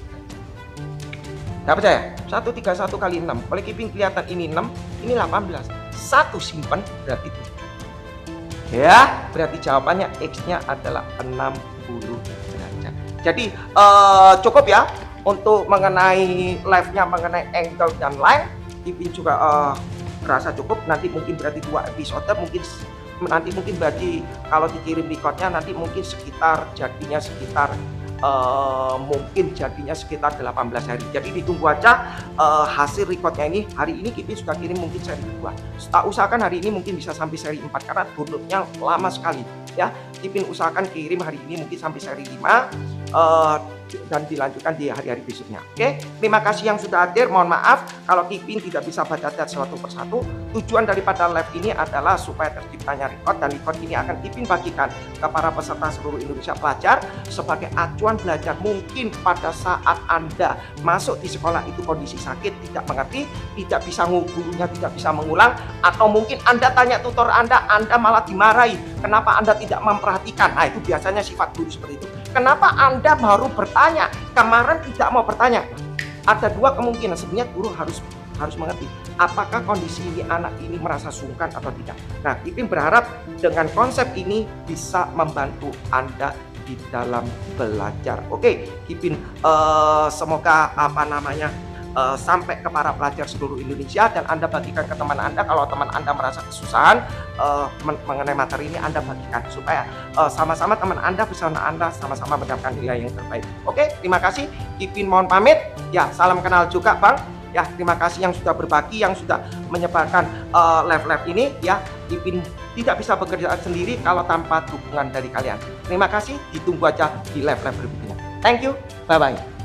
Nggak percaya? 131 kali 6. Oleh Kipin kelihatan ini 6, ini 18. 1 simpen berarti 7. Ya, berarti jawabannya X-nya adalah 60 derajat. Jadi cukup ya untuk mengenai live-nya, mengenai angle dan line. Kipin juga rasa cukup. Nanti mungkin berarti 2 episode, mungkin nanti mungkin berarti kalau dikirim recordnya nanti mungkin sekitar jadinya sekitar mungkin jadinya sekitar 18 hari. Jadi ditunggu aja hasil recordnya ini. Hari ini Kipin sudah kirim mungkin seri 2. Usahakan hari ini mungkin bisa sampai seri 4 karena downloadnya lama sekali ya. Kipin usahakan kirim hari ini mungkin sampai seri 5 dan dilanjutkan di hari-hari berikutnya. Oke, terima kasih yang sudah hadir. Mohon maaf kalau Kipin tidak bisa baca satu persatu. Tujuan daripada live ini adalah supaya terciptanya record, dan record ini akan Kipin bagikan ke para peserta seluruh Indonesia pelajar sebagai acuan belajar. Mungkin pada saat Anda masuk di sekolah itu kondisi sakit, tidak mengerti, tidak bisa gurunya tidak bisa mengulang, atau mungkin Anda tanya tutor Anda malah dimarahi. Kenapa Anda tidak memperhatikan? Nah, itu biasanya sifat guru seperti itu. Kenapa Anda baru bertanya? Kemarin tidak mau bertanya. Ada 2 kemungkinan. Sebenarnya guru harus mengerti apakah kondisi ini anak ini merasa sungkan atau tidak. Nah, Kipin berharap dengan konsep ini bisa membantu Anda di dalam belajar. Oke, Kipin semoga sampai ke para pelajar seluruh Indonesia, dan Anda bagikan ke teman Anda. Kalau teman Anda merasa kesusahan mengenai materi ini, Anda bagikan supaya sama-sama teman Anda bersama Anda sama-sama mendapatkan nilai yang terbaik. Oke, terima kasih. Kipin mohon pamit. Ya, salam kenal juga Bang. Ya, terima kasih yang sudah berbagi, yang sudah menyebarkan live-live ini. Ya, Kipin tidak bisa bekerja sendiri kalau tanpa dukungan dari kalian. Terima kasih, ditunggu aja di live-live berikutnya. Thank you, bye-bye.